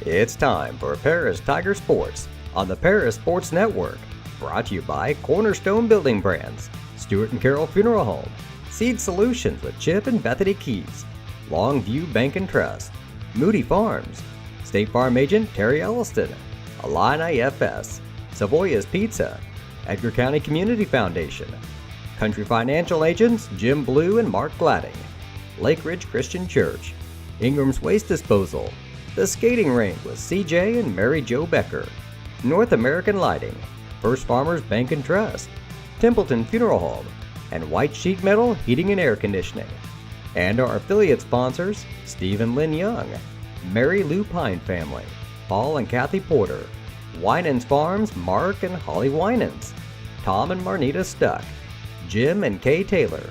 It's time for Paris Tiger Sports on the Paris Sports Network. Brought to you by Cornerstone Building Brands, Stewart and Carroll Funeral Home, Seed Solutions with Chip and Bethany Keys, Longview Bank and Trust, Moody Farms, State Farm Agent Terry Elliston, Illini FS, Savoya's Pizza, Edgar County Community Foundation, Country Financial Agents Jim Blue and Mark Gladding, Lake Ridge Christian Church, Ingram's Waste Disposal, The Skating Rink with CJ and Mary Jo Becker, North American Lighting, First Farmers Bank and Trust, Templeton Funeral Home, and White Sheet Metal Heating and Air Conditioning. And our affiliate sponsors, Steve and Lynn Young, Mary Lou Pine Family, Paul and Kathy Porter, Winans Farms Mark and Holly Winans, Tom and Marnita Stuck, Jim and Kay Taylor,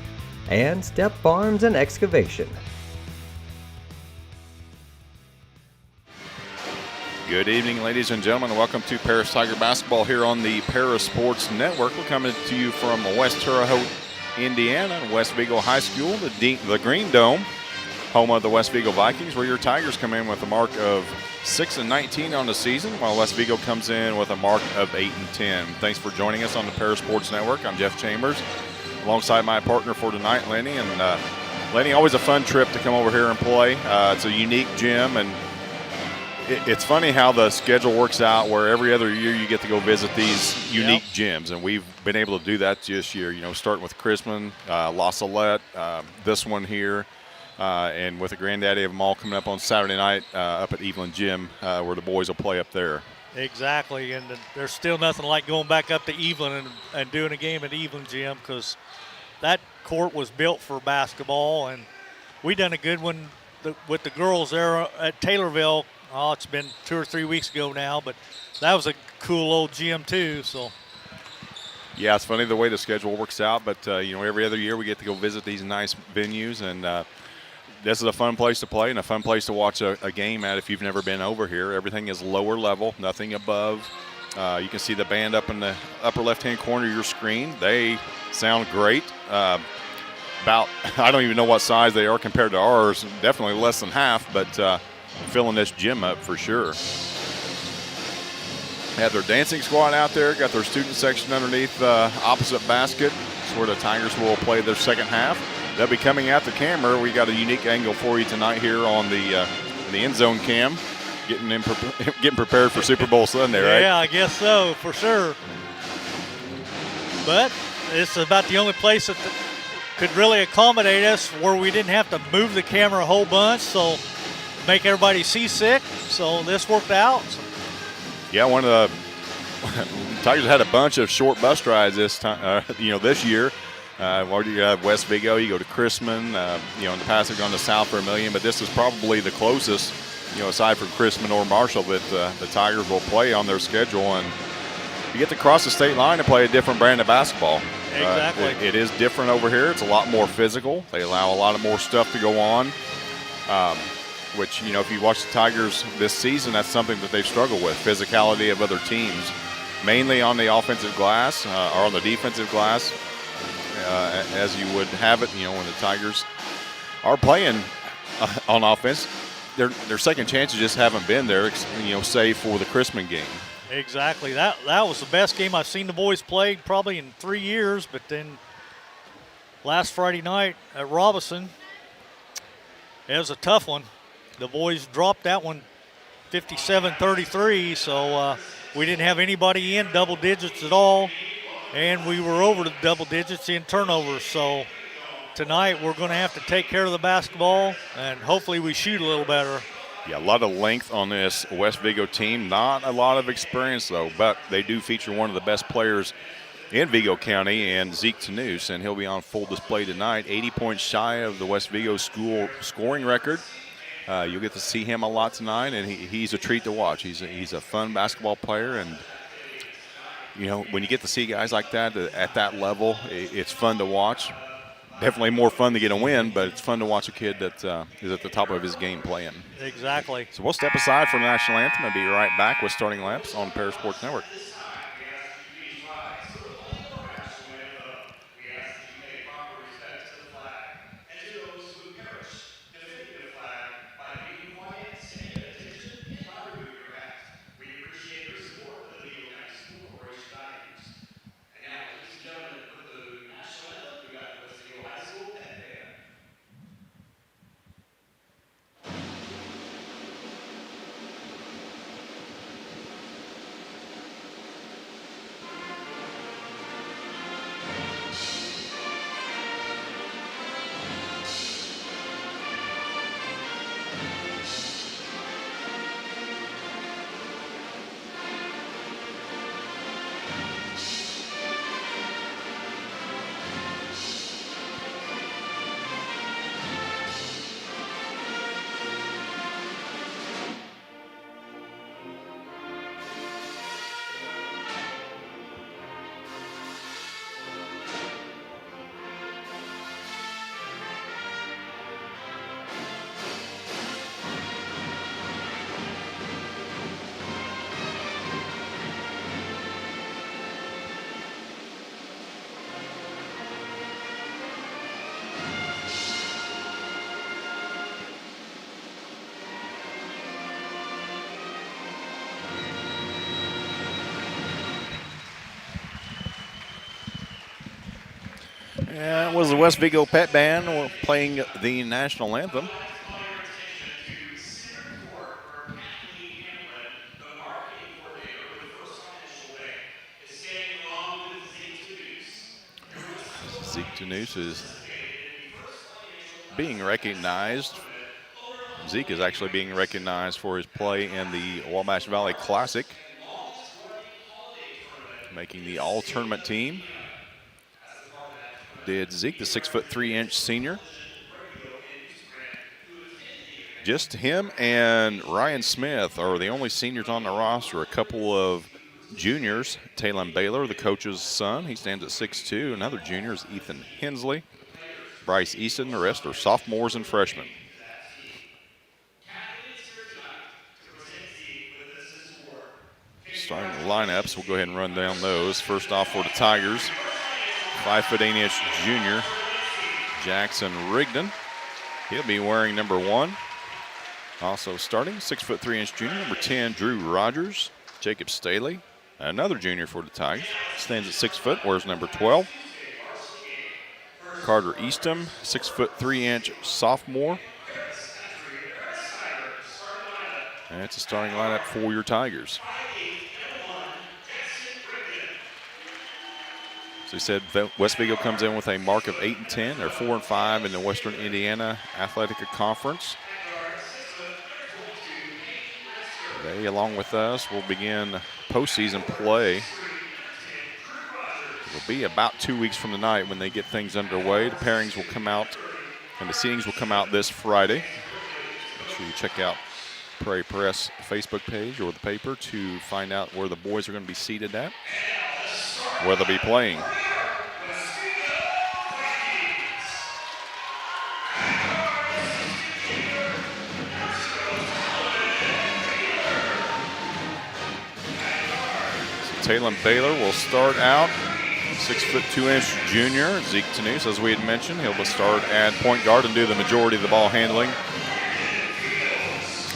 and Step Farms and Excavation. Good evening, ladies and gentlemen. Welcome to Paris Tiger Basketball here on the Paris Sports Network. We're coming to you from West Terre Haute, Indiana, and West Vigo High School, the Green Dome, home of the West Vigo Vikings, where your Tigers come in with a mark of 6-19 on the season, while West Vigo comes in with a mark of 8-10. Thanks for joining us on the Paris Sports Network. I'm Jeff Chambers, alongside my partner for tonight, Lenny. And Lenny, always a fun trip to come over here and play. It's a unique gym, and it's funny how the schedule works out where every other year you get to go visit these unique gyms, and we've been able to do that this year, starting with Chrisman, La Salette, this one here, and with the granddaddy of them all coming up on Saturday night up at Evelyn Gym where the boys will play up there. Exactly, and there's still nothing like going back up to Evelyn and doing a game at Evelyn Gym, because that court was built for basketball, and we done a good one with the girls there at Taylorville. Oh, it's been 2 or 3 weeks ago now, but that was a cool old gym too. So, yeah, it's funny the way the schedule works out, but every other year we get to go visit these nice venues, and this is a fun place to play and a fun place to watch a game at if you've never been over here. Everything is lower level, nothing above. You can see the band up in the upper left-hand corner of your screen. They sound great. About, I don't even know what size they are compared to ours, definitely less than half, but filling this gym up for sure. They have their dancing squad out there, got their student section underneath opposite basket. That's where the Tigers will play their second half. They'll be coming at the camera. We got a unique angle for you tonight here on the end zone cam, getting prepared for Super Bowl Sunday, right? Yeah, I guess so, for sure. But it's about the only place that could really accommodate us where we didn't have to move the camera a whole bunch, so make everybody seasick. So this worked out. Yeah, one of the Tigers had a bunch of short bus rides this time. This year. Where you have West Vigo, you go to Chrisman. In the past they've gone to South Vermilion, but this is probably the closest, aside from Chrisman or Marshall, that the Tigers will play on their schedule. And you get to cross the state line to play a different brand of basketball. Exactly. It is different over here. It's a lot more physical. They allow a lot of more stuff to go on. Which, if you watch the Tigers this season, that's something that they've struggled with, physicality of other teams, mainly on the offensive glass or on the defensive glass, as you would have it, when the Tigers are playing on offense. Their second chances just haven't been there, save for the Chrisman game. Exactly. That was the best game I've seen the boys play probably in 3 years, but then last Friday night at Robinson, it was a tough one. The boys dropped that one 57-33, so we didn't have anybody in double digits at all, and we were over the double digits in turnovers. So tonight we're going to have to take care of the basketball, and hopefully we shoot a little better. Yeah, a lot of length on this West Vigo team. Not a lot of experience, though, but they do feature one of the best players in Vigo County, and Zeke Tanous, and he'll be on full display tonight. 80 points shy of the West Vigo school scoring record. You'll get to see him a lot tonight, and he's a treat to watch. He's a fun basketball player, and when you get to see guys like that at that level, it's fun to watch. Definitely more fun to get a win, but it's fun to watch a kid that is at the top of his game playing. Exactly. So we'll step aside from the national anthem and be right back with Starting Lamps on Paris Sports Network. Yeah, it was the West Vigo Pet Band playing the national anthem. Zeke Denise is being recognized. Zeke is actually being recognized for his play in the Wabash Valley Classic, making the all-tournament team. Did Zeke, the 6'3" senior. Just him and Ryan Smith are the only seniors on the roster. A couple of juniors, Talon Baylor, the coach's son, he stands at 6'2". Another junior is Ethan Hensley. Bryce Easton, the rest are sophomores and freshmen. Starting the lineups, we'll go ahead and run down those. First off for the Tigers, 5'8" junior, Jackson Rigdon. He'll be wearing number 1. Also starting, 6'3" junior, number 10, Drew Rogers. Jacob Staley, another junior for the Tigers, stands at 6 foot, wears number 12. Carter Easton, 6'3" sophomore. And it's a starting lineup for your Tigers. So he said West Vigo comes in with a mark of 8-10. They're 4-5 in the Western Indiana Athletic Conference. They, along with us, will begin postseason play. It'll be about 2 weeks from tonight when they get things underway. The pairings will come out and the seedings will come out this Friday. Make sure you check out Prairie Press Facebook page or the paper to find out where the boys are going to be seated at, where they'll be playing. Talon Baylor will start out, 6'2" junior. Zeke Tenuse, as we had mentioned, he'll start at point guard and do the majority of the ball handling.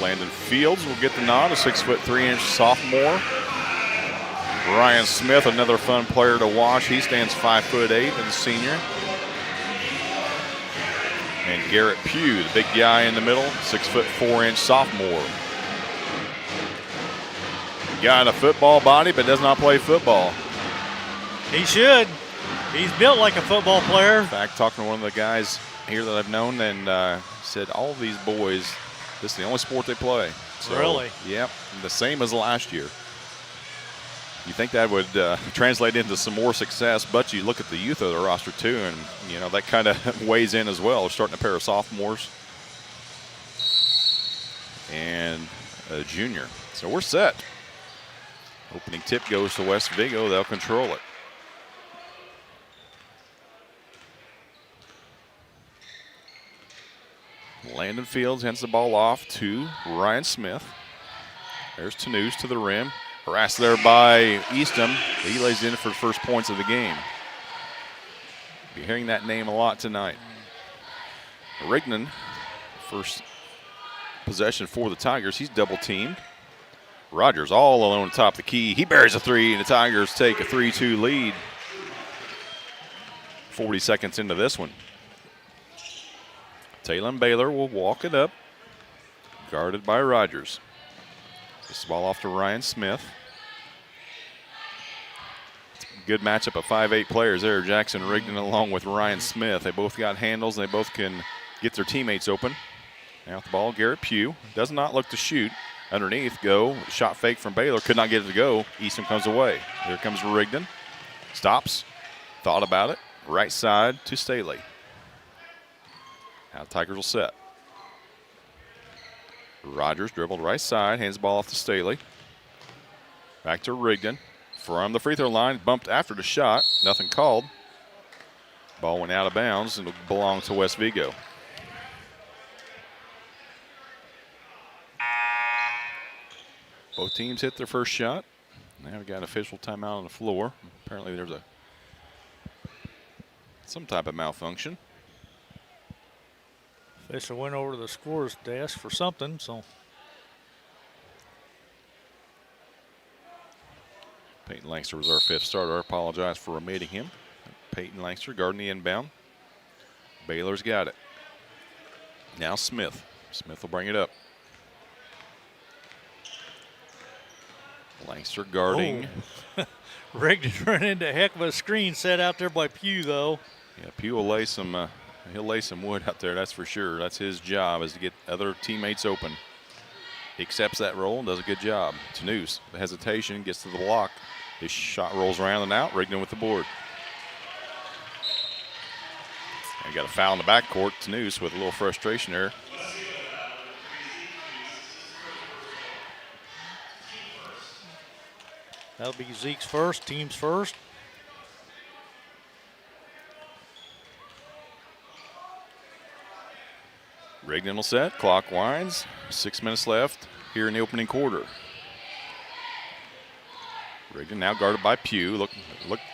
Landon Fields will get the nod, a 6'3" sophomore. Ryan Smith, another fun player to watch. He stands 5'8" and a senior. And Garrett Pugh, the big guy in the middle, 6'4" sophomore. Got a football body, but does not play football. He should. He's built like a football player. In fact, talking to one of the guys here that I've known, and said all these boys, this is the only sport they play. So, really? Yep, the same as last year. You think that would translate into some more success, but you look at the youth of the roster too, and you know that kind of weighs in as well. We're starting a pair of sophomores and a junior. So we're set. Opening tip goes to West Vigo. They'll control it. Landon Fields hands the ball off to Ryan Smith. There's Tenuse to the rim. Harassed there by Eastham. He lays in for the first points of the game. You're hearing that name a lot tonight. Rignan, first possession for the Tigers. He's double teamed. Rogers all alone atop the key. He buries a three, and the Tigers take a 3-2 lead. 40 seconds into this one. Talon Baylor will walk it up, guarded by Rogers. This ball off to Ryan Smith. Good matchup of 5'8" players there. Jackson Rigdon along with Ryan Smith. They both got handles, and they both can get their teammates open. Now with the ball, Garrett Pugh does not look to shoot. Underneath, go. Shot fake from Baylor. Could not get it to go. Easton comes away. Here comes Rigdon. Stops. Thought about it. Right side to Staley. Now the Tigers will set. Rogers dribbled right side. Hands the ball off to Staley. Back to Rigdon. From the free throw line. Bumped after the shot. Nothing called. Ball went out of bounds and it'll belong to West Vigo. Both teams hit their first shot. Now we got an official timeout on the floor. Apparently there's some type of malfunction. Official went over to the scorer's desk for something, so. Peyton Langston was our fifth starter. I apologize for omitting him. Peyton Langster guarding the inbound. Baylor's got it. Now Smith. Smith will bring it up. Langster guarding. Oh. Rigdon ran into a heck of a screen set out there by Pugh, though. Yeah, Pugh will lay some. He'll lay some wood out there. That's for sure. That's his job, is to get other teammates open. He accepts that role and does a good job. Tanous, the hesitation, gets to the block. His shot rolls around and out. Rigdon with the board. And got a foul in the backcourt. Tanous with a little frustration there. That'll be Zeke's first, team's first. Rigdon will set. Clock winds. 6 minutes left here in the opening quarter. Rigdon now guarded by Pugh. Look,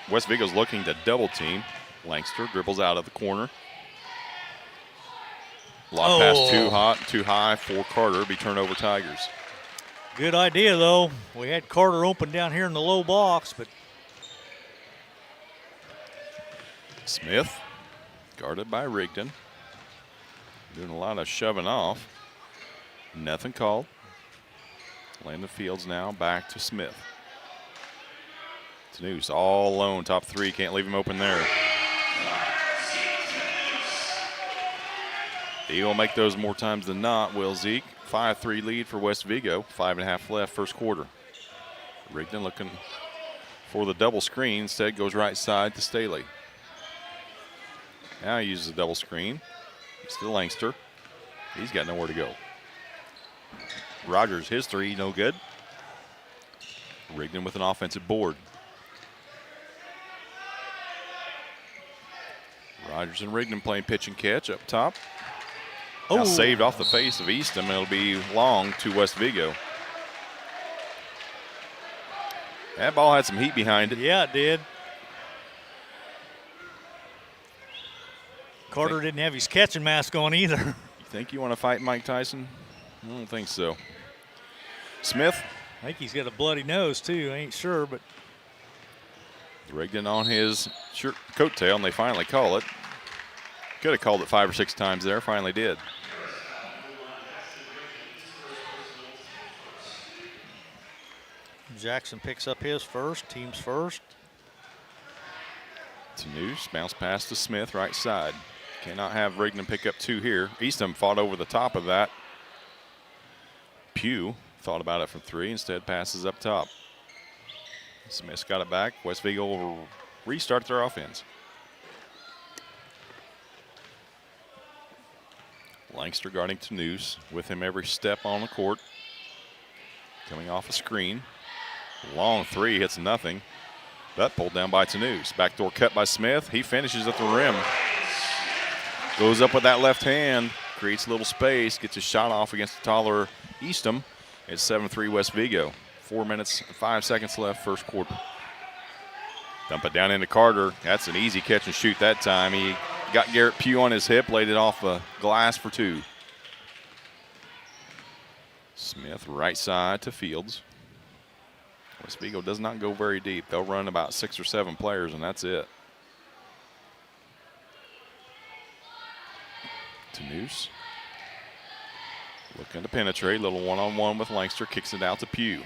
West Vigo's looking to double team. Langster dribbles out of the corner. Lob pass too high for Carter. Be turnover Tigers. Good idea, though. We had Carter open down here in the low box, but Smith guarded by Rigdon. Doing a lot of shoving off. Nothing called. Landon Fields now back to Smith. Tanous all alone, top three. Can't leave him open there. He will make those more times than not, will Zeke. 5-3 lead for West Vigo. 5.5 left, first quarter. Rigdon looking for the double screen. Instead goes right side to Staley. Now he uses a double screen. Still Langster. He's got nowhere to go. Rogers, his three, no good. Rigdon with an offensive board. Rogers and Rigdon playing pitch and catch up top. Now saved off the face of Eastham, and it'll be long to West Vigo. That ball had some heat behind it. Yeah, it did. Carter didn't have his catching mask on either. You think you want to fight Mike Tyson? I don't think so. Smith. I think he's got a bloody nose, too. I ain't sure, but. Rigdon on his shirt coattail, and they finally call it. Could have called it 5 or 6 times there, finally did. Jackson picks up his first, team's first. Tanous, bounce pass to Smith, right side. Cannot have Rigdon pick up 2 here. Eastham fought over the top of that. Pugh thought about it from 3, instead passes up top. Smith's got it back. West Vigo will restart their offense. Langster guarding Tanous, with him every step on the court. Coming off a screen. Long 3, hits nothing. That pulled down by Tanous. Backdoor cut by Smith. He finishes at the rim. Goes up with that left hand. Creates a little space. Gets a shot off against the taller Eastham. It's 7-3 West Vigo. 4 minutes and 5 seconds left, first quarter. Dump it down into Carter. That's an easy catch and shoot that time. He got Garrett Pugh on his hip, laid it off the glass for 2. Smith right side to Fields. West Vigo does not go very deep. They'll run about 6 or 7 players, and that's it. Tanous. Looking to penetrate. Little one-on-one with Langster. Kicks it out to Pugh.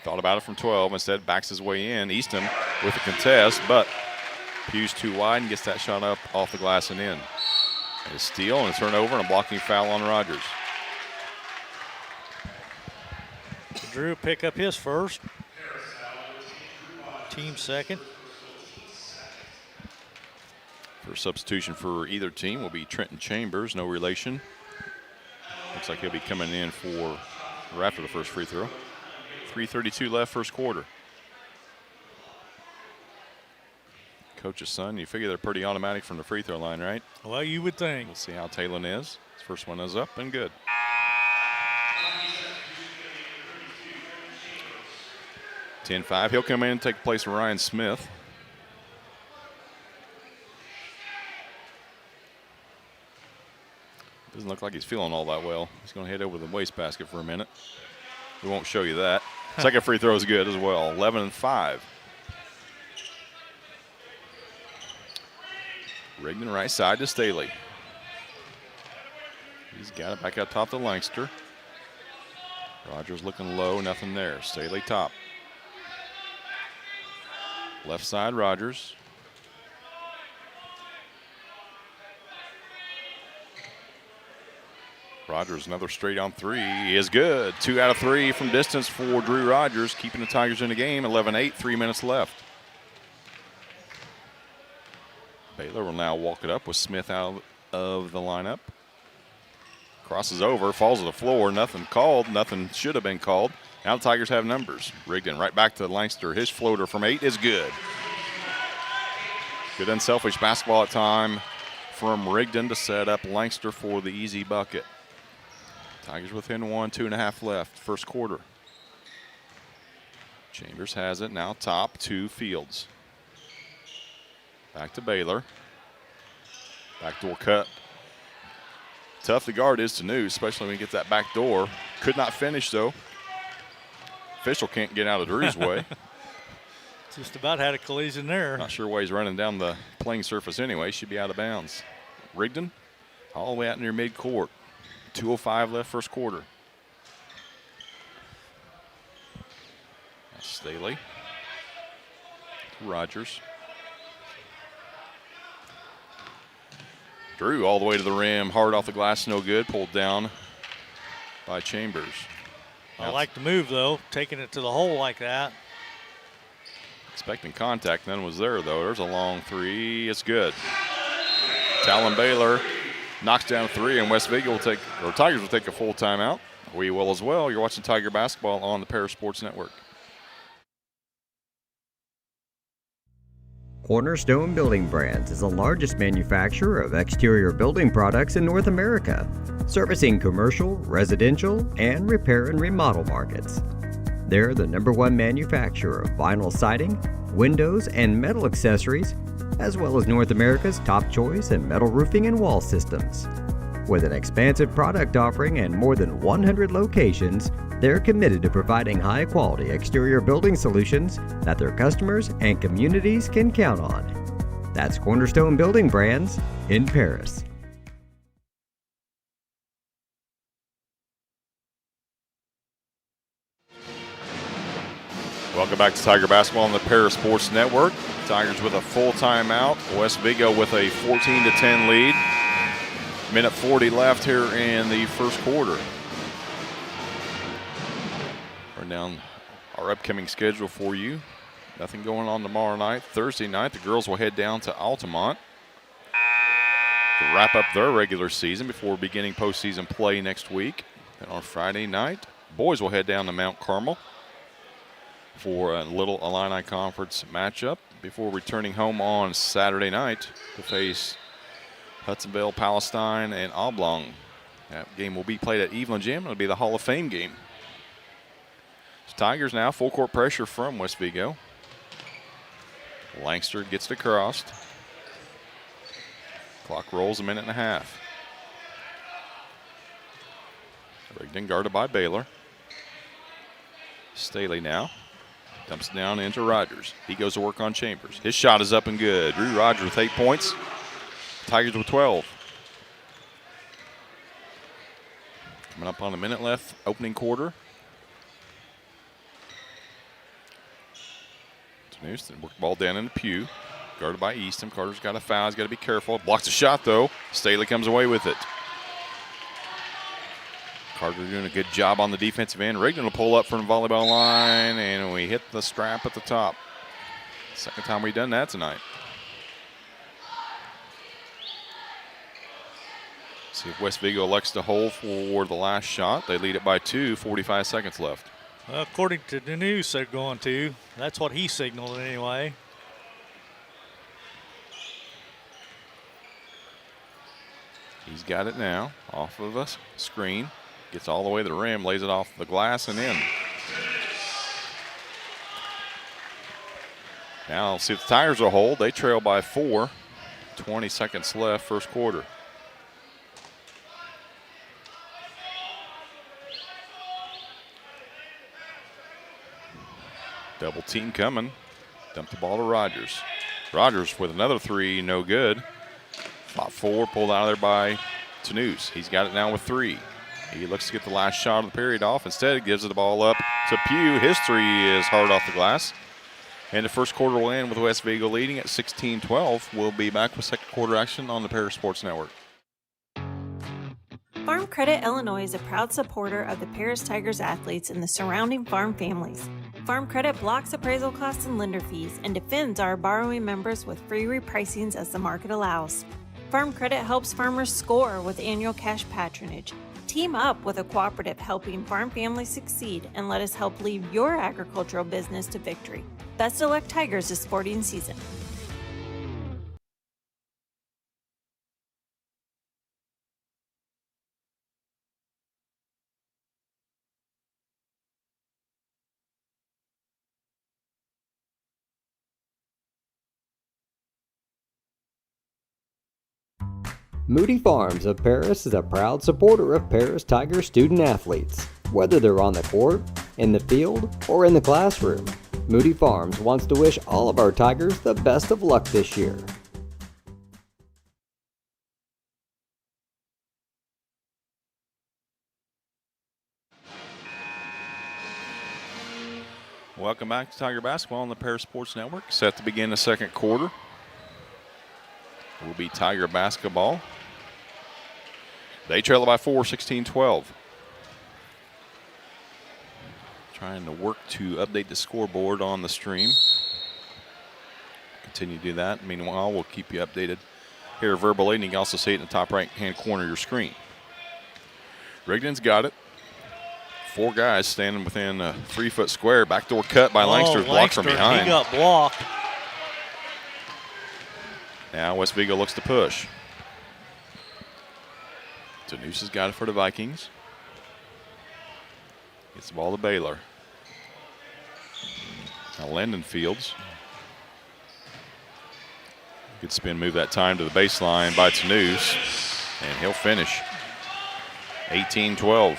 Thought about it from 12. Instead, backs his way in. Eastham with a contest, but Pugh's too wide and gets that shot up off the glass and in. And a steal and a turnover and a blocking foul on Rogers. Drew pick up his first. Team second. First substitution for either team will be Trenton Chambers, no relation. Looks like he'll be coming in for or after the first free throw. 3:32 left, first quarter. Coach's son, you figure they're pretty automatic from the free throw line, right? Well, you would think. We'll see how Talon is. His first one is up and good. (10-5). He'll come in and take the place of Ryan Smith. Doesn't look like he's feeling all that well. He's going to head over the wastebasket for a minute. We won't show you that. Second free throw is good as well. 11-5. Rigdon right side to Staley. He's got it back out top to Langster. Rogers looking low, nothing there. Staley top. Left side, Rogers. Rogers, another straight on three is good. 2 out of 3 from distance for Drew Rogers, keeping the Tigers in the game. 11-8, 3 minutes left. Baylor will now walk it up with Smith out of the lineup. Crosses over, falls to the floor. Nothing called. Nothing should have been called. Now the Tigers have numbers. Rigdon right back to Langster. His floater from 8 is good. Good unselfish basketball at time from Rigdon to set up Langster for the easy bucket. Tigers within 1, 2.5 left, first quarter. Chambers has it, now top to Fields. Back to Baylor. Backdoor cut. Tough to guard is to New, especially when he gets that back door. Could not finish, though. Official can't get out of Drew's way. Just about had a collision there. Not sure why he's running down the playing surface anyway. Should be out of bounds. Rigdon all the way out near midcourt. 2:05 left first quarter. That's Staley. Rogers. Drew all the way to the rim. Hard off the glass, no good. Pulled down by Chambers. I like the move, though, taking it to the hole like that. Expecting contact, none was there, though. There's a long three. It's good. Talon Baylor knocks down 3, and West Vigo will take, or Tigers will take a full timeout. We will as well. You're watching Tiger Basketball on the Paris Sports Network. Cornerstone Building Brands is the largest manufacturer of exterior building products in North America, servicing commercial, residential, and repair and remodel markets. They're the #1 manufacturer of vinyl siding, windows, and metal accessories, as well as North America's top choice in metal roofing and wall systems. With an expansive product offering and more than 100 locations, they're committed to providing high-quality exterior building solutions that their customers and communities can count on. That's Cornerstone Building Brands in Paris. Welcome back to Tiger Basketball on the Paris Sports Network. Tigers with a full timeout. West Vigo with a 14-10 lead. Minute 40 left here in the first quarter. Run down our upcoming schedule for you. Nothing going on tomorrow night. Thursday night, the girls will head down to Altamont to wrap up their regular season before beginning postseason play next week. And on Friday night, boys will head down to Mount Carmel for a Little Illini Conference matchup before returning home on Saturday night to face Hudsonville, Palestine, and Oblong. That game will be played at Evelyn Gym. It'll be the Hall of Fame game. So Tigers now, full court pressure from West Vigo. Langster gets it crossed. Clock rolls, 1.5 minutes. Rigdon guarded by Baylor. Staley now. Dumps it down into Rogers. He goes to work on Chambers. His shot is up and good. Drew Rogers with 8 points. Tigers with 12. Coming up on a minute left, opening quarter. Newston work the ball down in the pew. Guarded by Easton. Carter's got a foul. He's got to be careful. Blocks the shot, though. Staley comes away with it. Carter doing a good job on the defensive end. Rigdon will pull up from the volleyball line, and we hit the strap at the top. Second time we've done that tonight. See if West Vigo elects to hold for the last shot. They lead it by 2, 45 seconds left. Well, according to the news, they're going to. That's what he signaled anyway. He's got it now off of a screen. Gets all the way to the rim, lays it off the glass and in. Now, see if the Tigers will hold. They trail by 4. 20 seconds left, first quarter. Double team coming. Dump the ball to Rogers. Rogers with another 3, no good. 4, pulled out of there by Tanous. He's got it now with 3. He looks to get the last shot of the period off. Instead, he gives the ball up to Pugh. His 3 is hard off the glass. And the first quarter will end with West Vigo leading at 16-12. We'll be back with second quarter action on the Paris Sports Network. Farm Credit Illinois is a proud supporter of the Paris Tigers athletes and the surrounding farm families. Farm Credit blocks appraisal costs and lender fees and defends our borrowing members with free repricings as the market allows. Farm Credit helps farmers score with annual cash patronage. Team up with a cooperative helping farm families succeed and let us help lead your agricultural business to victory. Best of luck, Tigers, this sporting season. Moody Farms of Paris is a proud supporter of Paris Tiger student athletes. Whether they're on the court, in the field, or in the classroom, Moody Farms wants to wish all of our Tigers the best of luck this year. Welcome back to Tiger Basketball on the Paris Sports Network. Set to begin the second quarter. Will be Tiger Basketball. They trail it by 4, 16-12. Trying to work to update the scoreboard on the stream. Continue to do that. Meanwhile, we'll keep you updated here verbally, and you can also see it in the top right-hand corner of your screen. Rigdon's got it. 4 guys standing within a 3-foot square. Backdoor cut by Langster, blocked from behind. He got blocked. Now West Vigo looks to push. Tanous has got it for the Vikings. Gets the ball to Baylor. Now Landon Fields. Good spin move that time to the baseline by Tanous, and he'll finish. 18-12.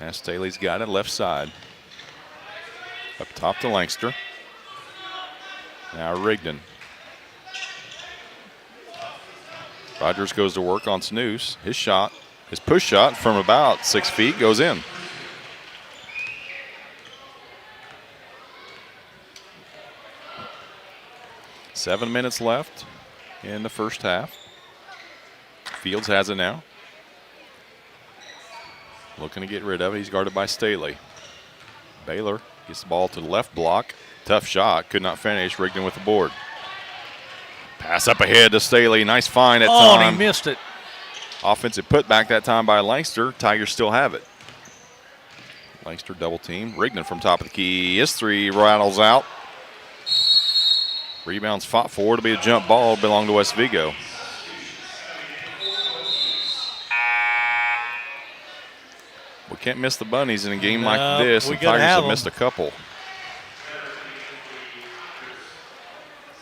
Now Staley's got it left side. Up top to Langster. Now Rigdon. Rogers goes to work on Tanous. His shot, his push shot from about 6 feet goes in. Seven minutes left in the first half. Fields has it now. Looking to get rid of it. He's guarded by Staley. Baylor gets the ball to the left block. Tough shot. Could not finish. Rigdon with the board. Pass up ahead to Staley. Nice find at time. Oh, and he missed it. Offensive putback that time by Langster. Tigers still have it. Langster double team. Rigdon from top of the key. His 3 rattles out. Rebounds fought for. It'll be a jump ball. Belong to West Vigo. We can't miss the bunnies in a game like this. The Tigers have missed a couple.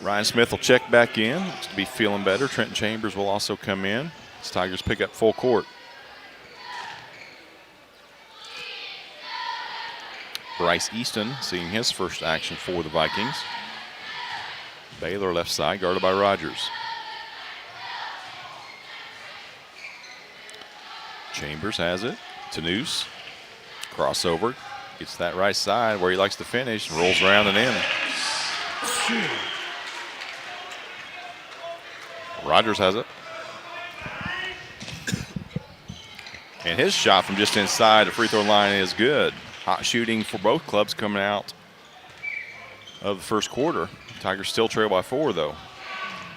Ryan Smith will check back in. Looks to be feeling better. Trenton Chambers will also come in. As Tigers pick up full court. Bryce Easton seeing his first action for the Vikings. Baylor left side, guarded by Rogers. Chambers has it. Tanous. Crossover. Gets that right side where he likes to finish. Rolls around and in. Rogers has it. And his shot from just inside the free throw line is good. Hot shooting for both clubs coming out of the first quarter. Tigers still trail by 4, though.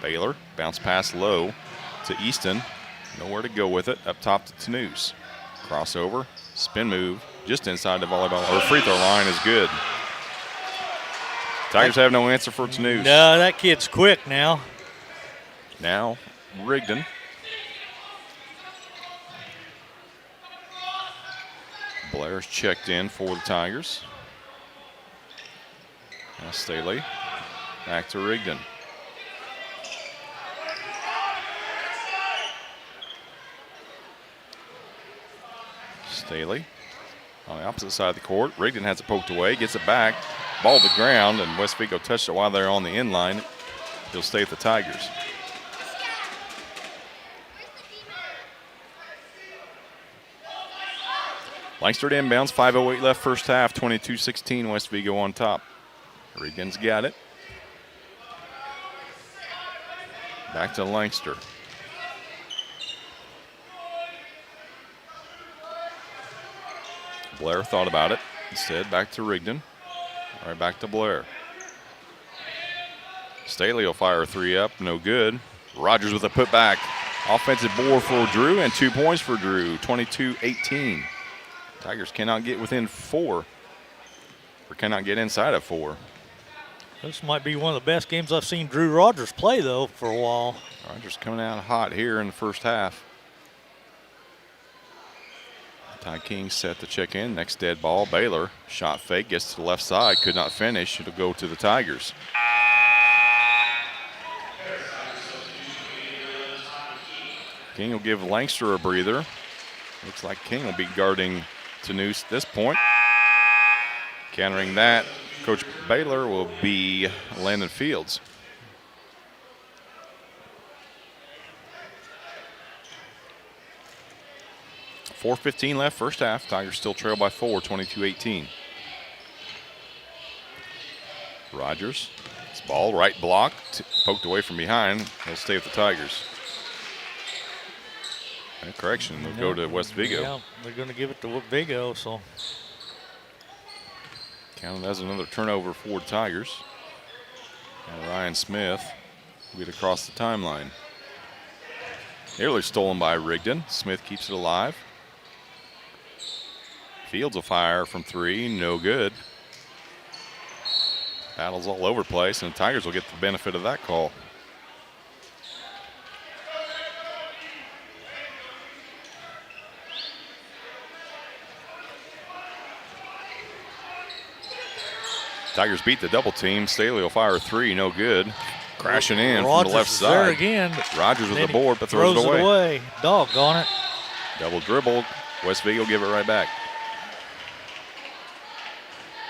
Baylor bounce pass low to Easton. Nowhere to go with it. Up top to Tanous. Crossover, spin move, just inside the volleyball or free throw line is good. Tigers have no answer for Tanous. No, that kid's quick now. Now Rigdon. Blair's checked in for the Tigers. Now Staley. Back to Rigdon. Staley on the opposite side of the court. Rigdon has it poked away, gets it back. Ball to the ground, and West Vigo touched it while they're on the end line. He'll stay at the Tigers. Langford inbounds, 5:08 left first half, 22-16, West Vigo on top. Regan's got it. Back to Lancaster. Blair thought about it. Instead, back to Rigdon. All right, back to Blair. Staley will fire a three up, no good. Rogers with a putback. Offensive board for Drew and 2 points for Drew, 22-18. Tigers cannot get within 4, or cannot get inside of 4. This might be one of the best games I've seen Drew Rogers play, though, for a while. Rogers coming out hot here in the first half. Ty King set to check in. Next dead ball, Baylor. Shot fake, gets to the left side, could not finish. It'll go to the Tigers. King will give Lancaster a breather. Looks like King will be guarding Tanous at this point. Countering that, Coach Baylor will be Landon Fields. .4:15 left first half. Tigers still trail by 4, 22-18. Rogers, this ball, right block, poked away from behind. He'll stay with the Tigers. And correction, they'll go to West Vigo. Yeah, they're going to give it to Vigo, so. Counted as another turnover for the Tigers. And Ryan Smith will get across the timeline. Nearly stolen by Rigdon. Smith keeps it alive. Fields will fire from 3, no good. Battles all over the place, and the Tigers will get the benefit of that call. Tigers beat the double team. Staley will fire a 3, no good. Crashing in Rogers from the left is side. there again. Rogers with the board, but throws it away. Doggone it. Double dribble. West Vigo give it right back.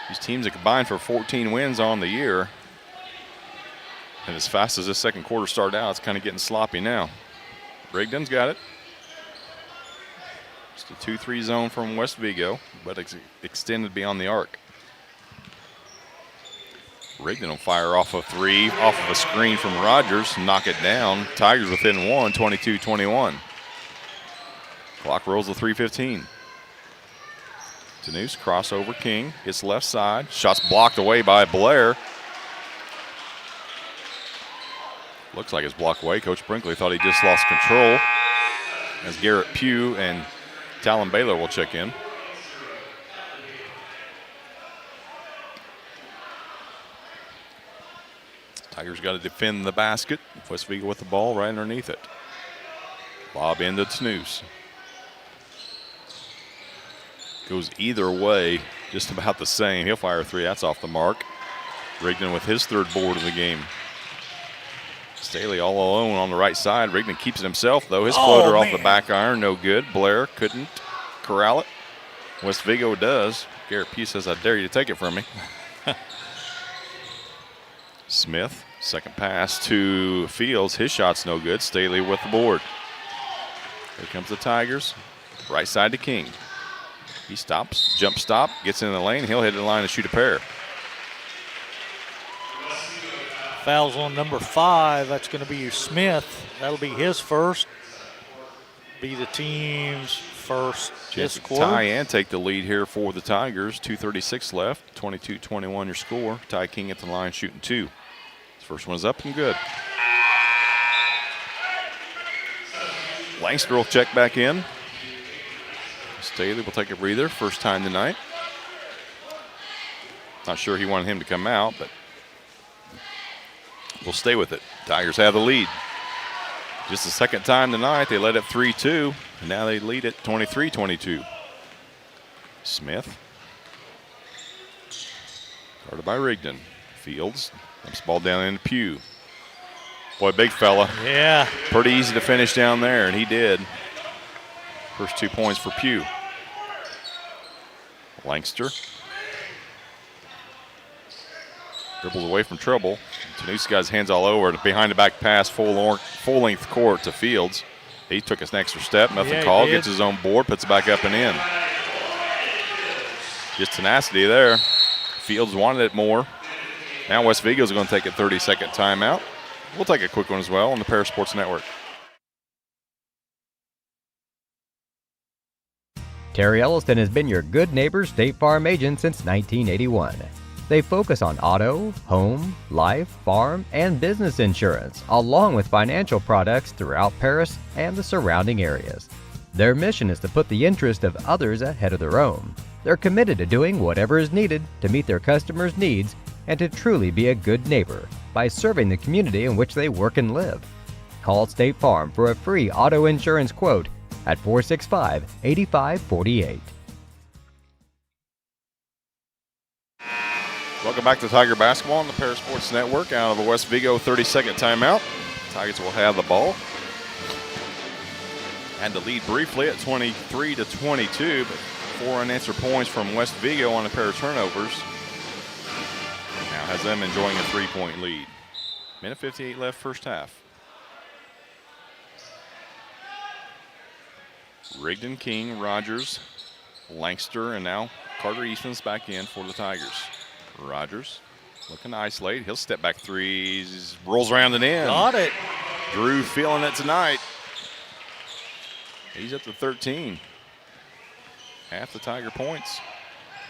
These teams have combined for 14 wins on the year. And as fast as this second quarter started out, it's kind of getting sloppy now. Rigdon's got it. Just a 2-3 zone from West Vigo, but extended beyond the arc. Rigdon will fire off a 3, off of a screen from Rogers, knock it down. Tigers within 1, 22-21. Clock rolls to 3:15. Tanous crossover, King gets left side. Shots blocked away by Blair. Looks like it's blocked away. Coach Brinkley thought he just lost control. As Garrett Pugh and Talon Baylor will check in. Tigers got to defend the basket. West Vigo with the ball right underneath it. Lob into Tanous. Goes either way, just about the same. He'll fire a 3. That's off the mark. Rigdon with his 3rd board of the game. Staley all alone on the right side. Rigdon keeps it himself, though. His floater off the back iron, no good. Blair couldn't corral it. West Vigo does. Garrett Pugh says, I dare you to take it from me. Smith, second pass to Fields. His shot's no good. Staley with the board. Here comes the Tigers. Right side to King. He stops, jump stop, gets in the lane. He'll hit the line and shoot a pair. Fouls on number 5. That's going to be Smith. That'll be his first. Be the team's first this quarter. Tie and take the lead here for the Tigers. 2:36 left. 22-21 your score. Ty King at the line shooting 2. His first one's up and good. Lancaster will check back in. Staley will take a breather. First time tonight. Not sure he wanted him to come out, but we'll stay with it. Tigers have the lead. Just the second time tonight, they led it 3-2, and now they lead it 23-22. Smith. Guarded by Rigdon. Fields. Dumps ball down into Pugh. Boy, big fella. Yeah. Pretty easy to finish down there, and he did. First 2 points for Pugh. Lancaster. Dribbles away from trouble. Tanusi got his hands all over it. Behind the back pass, full-length court to Fields. He took an extra step. Nothing called. Gets his own board. Puts it back up and in. Just tenacity there. Fields wanted it more. Now West Vigo is going to take a 30-second timeout. We'll take a quick one as well on the Paris Sports Network. Terry Elliston has been your good neighbor State Farm agent since 1981. They focus on auto, home, life, farm, and business insurance, along with financial products throughout Paris and the surrounding areas. Their mission is to put the interest of others ahead of their own. They're committed to doing whatever is needed to meet their customers' needs and to truly be a good neighbor by serving the community in which they work and live. Call State Farm for a free auto insurance quote at 465-8548. Welcome back to Tiger Basketball on the Paris Sports Network. Out of the West Vigo 30-second timeout. Tigers will have the ball. Had the lead briefly at 23-22, but 4 unanswered points from West Vigo on a pair of turnovers. Now has them enjoying a 3-point lead. Minute 58 left first half. Rigdon, King, Rogers, Langster, and now Carter Eastman's back in for the Tigers. Rogers looking to isolate. He'll step back threes, rolls around and in. Got it. Drew feeling it tonight. He's up to 13. Half the Tiger points.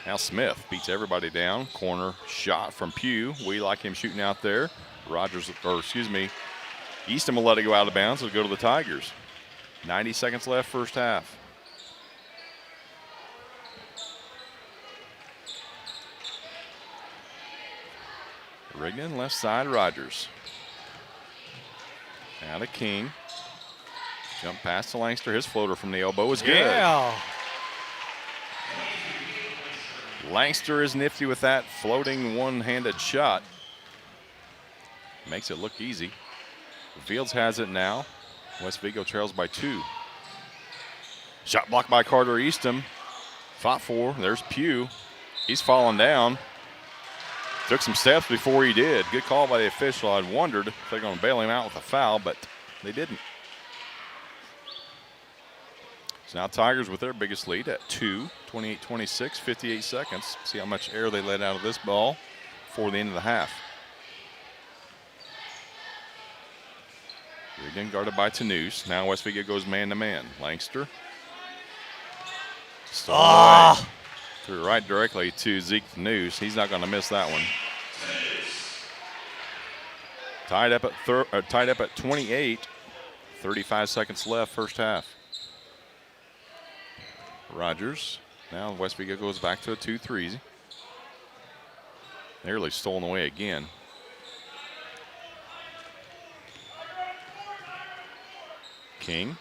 Now Smith beats everybody down. Corner shot from Pugh. We like him shooting out there. Easton will let it go out of bounds. It'll go to the Tigers. 90 seconds left first half. Rigdon, left side, Rogers. Now to King. Jump past to Langster. His floater from the elbow is good. Yeah. Langster is nifty with that floating one-handed shot. Makes it look easy. Fields has it now. West Vigo trails by 2. Shot blocked by Carter Easton. Fought for. There's Pugh. He's falling down. Took some steps before he did. Good call by the official. I'd wondered if they're going to bail him out with a foul, but they didn't. So now Tigers with their biggest lead at 2, 28-26, 58 seconds. See how much air they let out of this ball before the end of the half. Rigdon guarded by Tanous. Now West Vigo goes man-to-man. Langster. Away. Threw right directly to Zeke Tanous. He's not going to miss that one. Tied up at 28. 35 seconds left first half. Rogers. Now West Vigo goes back to a 2-3. Nearly stolen away again. King.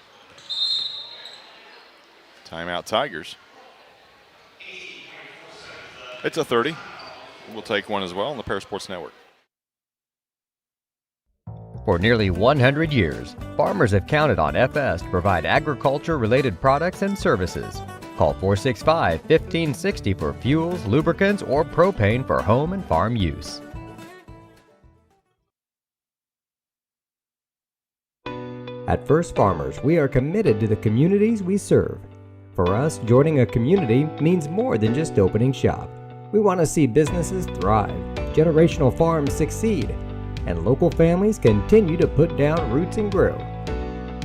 Timeout Tigers. It's a 30. We'll take one as well on the Paris Sports Network. For nearly 100 years, farmers have counted on FS to provide agriculture-related products and services. Call 465-1560 for fuels, lubricants, or propane for home and farm use. At First Farmers, we are committed to the communities we serve. For us, joining a community means more than just opening shop. We want to see businesses thrive, generational farms succeed, and local families continue to put down roots and grow.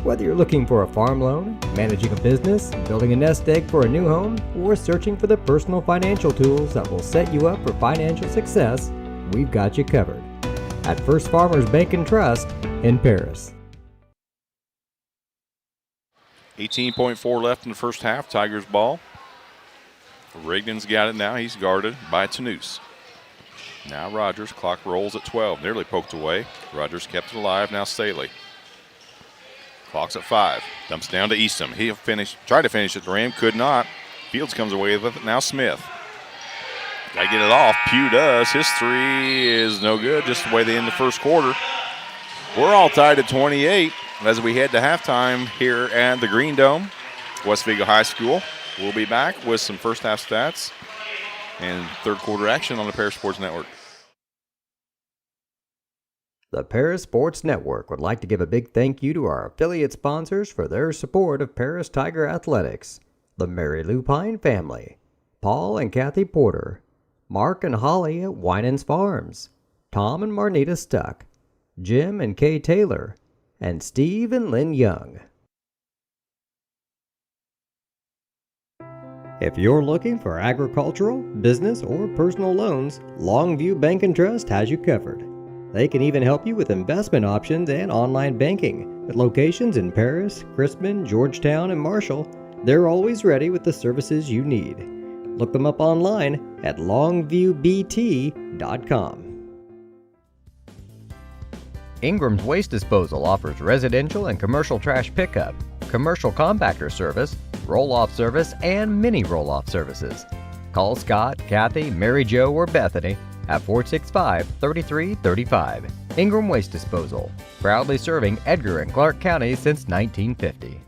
Whether you're looking for a farm loan, managing a business, building a nest egg for a new home, or searching for the personal financial tools that will set you up for financial success, we've got you covered. At First Farmers Bank and Trust in Paris. 18.4 left in the first half. Tigers ball. Rigdon's got it now. He's guarded by Tanous. Now Rogers. Clock rolls at 12. Nearly poked away. Rogers kept it alive. Now Staley. Clock's at 5. Dumps down to Eastham. He'll try to finish at the rim. Could not. Fields comes away with it. Now Smith. Got to get it off. Pugh does. His 3 is no good. Just the way they end the first quarter. We're all tied at 28 as we head to halftime here at the Green Dome, West Vigo High School. We'll be back with some first half stats and third quarter action on the Paris Sports Network. The Paris Sports Network would like to give a big thank you to our affiliate sponsors for their support of Paris Tiger Athletics: the Mary Lou Pine family, Paul and Kathy Porter, Mark and Holly at Winans Farms, Tom and Marnita Stuck, Jim and Kay Taylor, and Steve and Lynn Young. If you're looking for agricultural, business, or personal loans, Longview Bank and Trust has you covered. They can even help you with investment options and online banking. With locations in Paris, Crispin, Georgetown, and Marshall, they're always ready with the services you need. Look them up online at longviewbt.com. Ingram's Waste Disposal offers residential and commercial trash pickup, commercial compactor service, roll-off service, and mini roll-off services. Call Scott, Kathy, Mary Jo, or Bethany at 465-3335. Ingram Waste Disposal, proudly serving Edgar and Clark counties since 1950.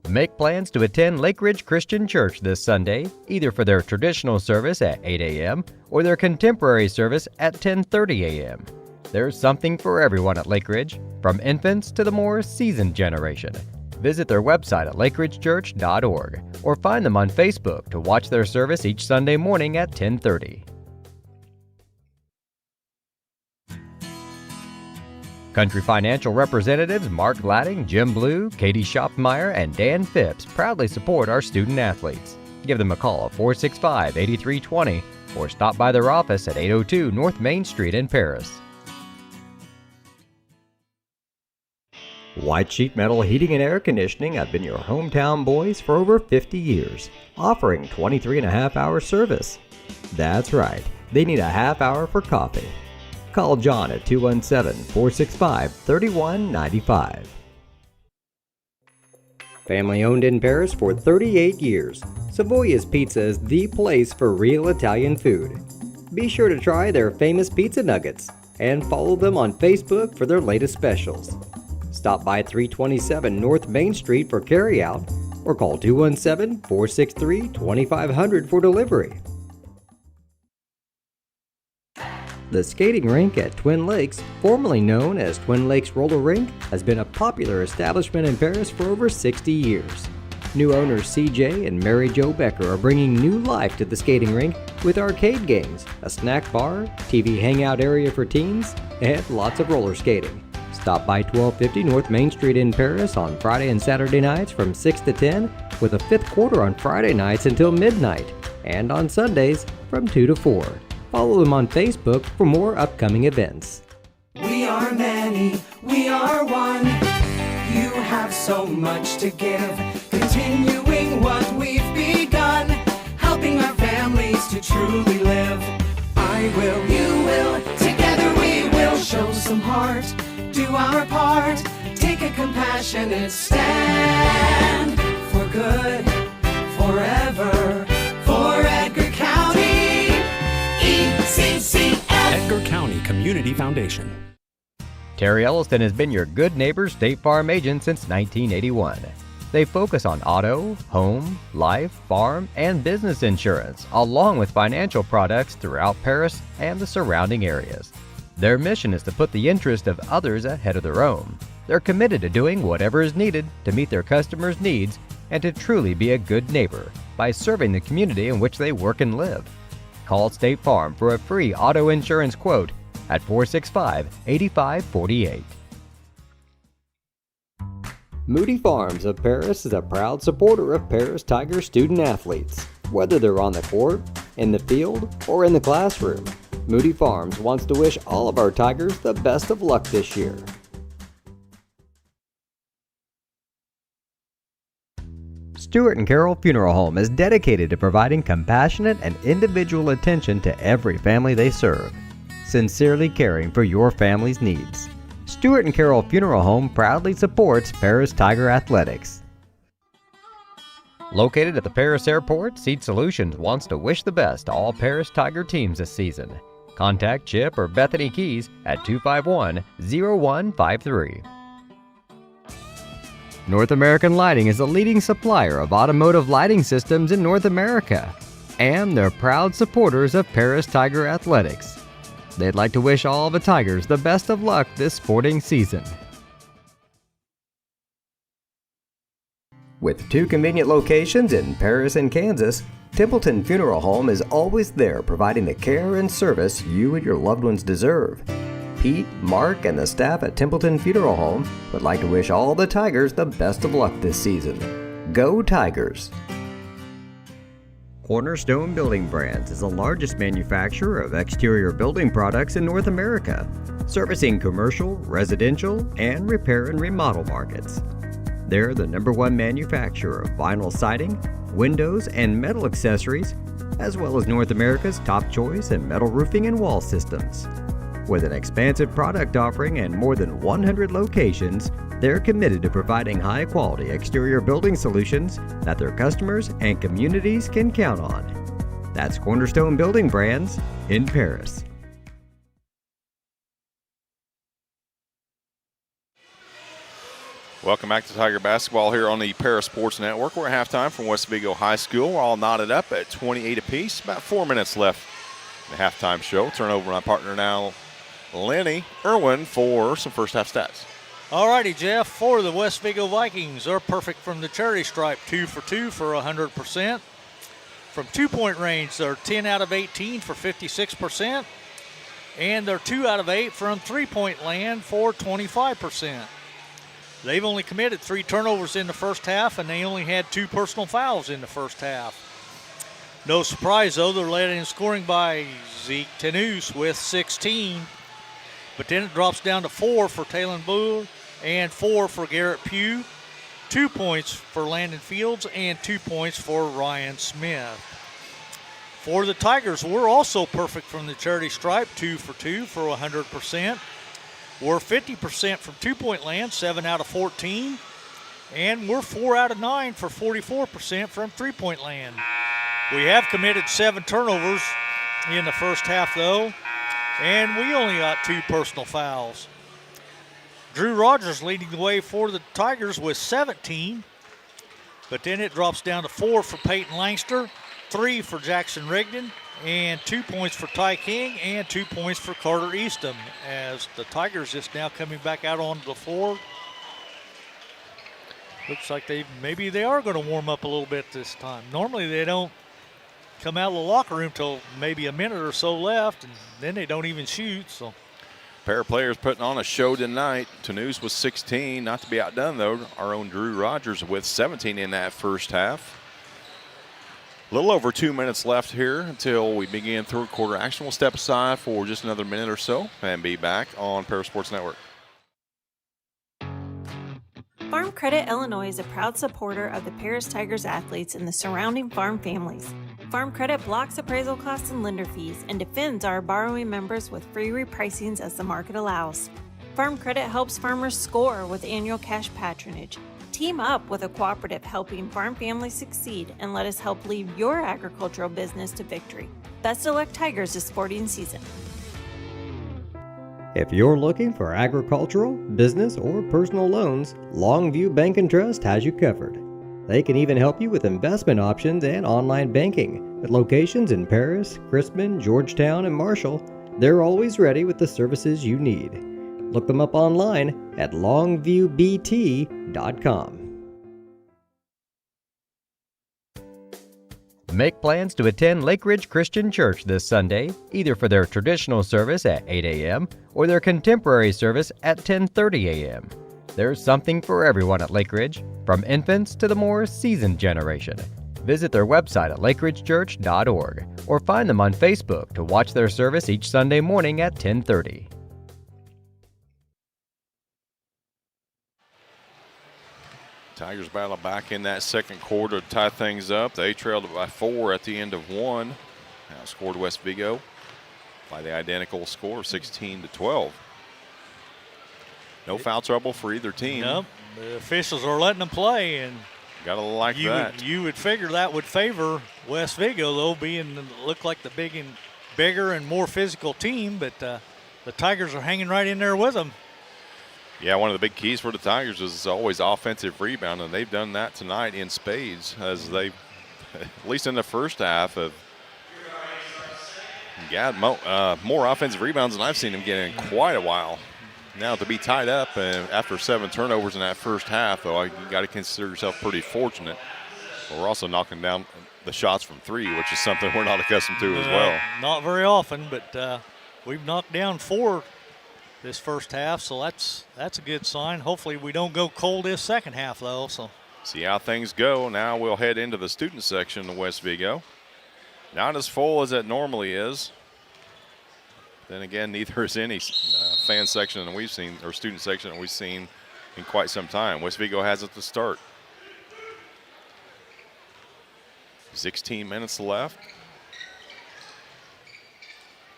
Make plans to attend Lake Ridge Christian Church this Sunday, either for their traditional service at 8 a.m. or their contemporary service at 10:30 a.m. There's something for everyone at Lake Ridge, from infants to the more seasoned generation. Visit their website at lakeridgechurch.org or find them on Facebook to watch their service each Sunday morning at 10:30. Country Financial representatives Mark Gladding, Jim Blue, Katie Schopfmeyer, and Dan Phipps proudly support our student athletes. Give them a call at 465-8320 or stop by their office at 802 North Main Street in Paris. White Sheet Metal Heating and Air Conditioning have been your hometown boys for over 50 years, offering 23.5-hour service. That's right, they need a half hour for coffee. Call John at 217-465-3195. Family owned in Paris for 38 years, Savoya's Pizza is the place for real Italian food. Be sure to try their famous pizza nuggets and follow them on Facebook for their latest specials. Stop by 327 North Main Street for carryout or call 217-463-2500 for delivery. The skating rink at Twin Lakes, formerly known as Twin Lakes Roller Rink, has been a popular establishment in Paris for over 60 years. New owners CJ and Mary Jo Becker are bringing new life to the skating rink with arcade games, a snack bar, TV hangout area for teens, and lots of roller skating. Stop by 1250 North Main Street in Paris on Friday and Saturday nights from 6 to 10, with a fifth quarter on Friday nights until midnight, and on Sundays from 2 to 4. Follow them on Facebook for more upcoming events. We are many, we are one. You have so much to give, continuing what we've begun, helping our families to truly live. I will, you will, together we will show some heart, do our part, take a compassionate stand for good, forever, for Edgar County. Edgar County Community Foundation. Terry Elliston has been your good neighbor State Farm agent since 1981. They focus on auto, home, life, farm, and business insurance, along with financial products throughout Paris and the surrounding areas. Their mission is to put the interest of others ahead of their own. They're committed to doing whatever is needed to meet their customers' needs and to truly be a good neighbor by serving the community in which they work and live. Call State Farm for a free auto insurance quote at 465-8548. Moody Farms of Paris is a proud supporter of Paris Tiger student athletes. Whether they're on the court, in the field, or in the classroom, Moody Farms wants to wish all of our Tigers the best of luck this year. Stewart and Carroll Funeral Home is dedicated to providing compassionate and individual attention to every family they serve, sincerely caring for your family's needs. Stewart and Carroll Funeral Home proudly supports Paris Tiger Athletics. Located at the Paris Airport, Seed Solutions wants to wish the best to all Paris Tiger teams this season. Contact Chip or Bethany Keys at 251-0153. North American Lighting is a leading supplier of automotive lighting systems in North America. And they're proud supporters of Paris Tiger Athletics. They'd like to wish all the Tigers the best of luck this sporting season. With 2 convenient locations in Paris and Kansas, Templeton Funeral Home is always there providing the care and service you and your loved ones deserve. Pete, Mark, and the staff at Templeton Funeral Home would like to wish all the Tigers the best of luck this season. Go Tigers! Cornerstone Building Brands is the largest manufacturer of exterior building products in North America, servicing commercial, residential, and repair and remodel markets. They're the #1 manufacturer of vinyl siding, windows, and metal accessories, as well as North America's top choice in metal roofing and wall systems. With an expansive product offering and more than 100 locations, they're committed to providing high-quality exterior building solutions that their customers and communities can count on. That's Cornerstone Building Brands in Paris. Welcome back to Tiger Basketball here on the Paris Sports Network. We're at halftime from West Vigo High School. We're all knotted up at 28 apiece. About 4 minutes left in the halftime show. Turn over to my partner now, Lenny Irwin, for some first half stats. All righty, Jeff. For the West Vigo Vikings, are perfect from the charity stripe, 2 for 2 for 100%. From 2-point range, they're 10 out of 18 for 56%. And they're 2 out of 8 from 3-point land for 25%. They've only committed 3 turnovers in the first half, and they only had 2 personal fouls in the first half. No surprise, though, they're led in scoring by Zeke Tenus with 16. But then it drops down to 4 for Talon Bull and 4 for Garrett Pugh. 2 points for Landon Fields and 2 points for Ryan Smith. For the Tigers, we're also perfect from the charity stripe, 2 for 2 for 100%. We're 50% from 2-point land, 7 out of 14. And we're 4 out of 9 for 44% from 3-point land. We have committed 7 turnovers in the first half, though, and we only got 2 personal fouls. Drew Rogers leading the way for the Tigers with 17, but then it drops down to 4 for Peyton Langster, 3 for Jackson Rigdon, and 2 points for Ty King and 2 points for Carter Eastham, as the Tigers just now coming back out onto the floor. Looks like maybe they are going to warm up a little bit this time. Normally they don't come out of the locker room till maybe a minute or so left, and then they don't even shoot. So, Pair of players putting on a show tonight. Tenus with 16, not to be outdone though. Our own Drew Rogers with 17 in that first half. A little over 2 minutes left here until we begin third quarter action. We'll step aside for just another minute or so and be back on Paris Sports Network. Farm Credit Illinois is a proud supporter of the Paris Tigers athletes and the surrounding farm families. Farm Credit blocks appraisal costs and lender fees and defends our borrowing members with free repricings as the market allows. Farm Credit helps farmers score with annual cash patronage. Team up with a cooperative helping farm families succeed and let us help lead your agricultural business to victory. Best of luck, Tigers, this sporting season. If you're looking for agricultural, business, or personal loans, Longview Bank and Trust has you covered. They can even help you with investment options and online banking. With locations in Paris, Crispin, Georgetown, and Marshall, they're always ready with the services you need. Look them up online at longviewbt.com. Make plans to attend Lake Ridge Christian Church this Sunday, either for their traditional service at 8 a.m. or their contemporary service at 10:30 a.m. There's something for everyone at Lake Ridge, from infants to the more seasoned generation. Visit their website at lakeridgechurch.org or find them on Facebook to watch their service each Sunday morning at 10:30. Tigers battle back in that second quarter to tie things up. They trailed by 4 at the end of 1. Now scored West Vigo by the identical score of 16-12. No foul trouble for either team. Nope. The officials are letting them play, and gotta like that. You would figure that would favor West Vigo, though, look like the bigger and more physical team, but the Tigers are hanging right in there with them. Yeah, one of the big keys for the Tigers is always offensive rebound, and they've done that tonight in spades, as they, at least in the first half, have Yeah, more offensive rebounds than I've seen him get in quite a while. Now to be tied up after 7 turnovers in that first half, though, you got to consider yourself pretty fortunate. But we're also knocking down the shots from 3, which is something we're not accustomed to as well. Not very often, but we've knocked down 4 this first half, so that's a good sign. Hopefully we don't go cold this second half, though. So see how things go. Now we'll head into the student section of West Vigo. Not as full as it normally is. Then again, neither is any fan section that we've seen, or student section that we've seen in quite some time. West Vigo has it to start. 16 minutes left.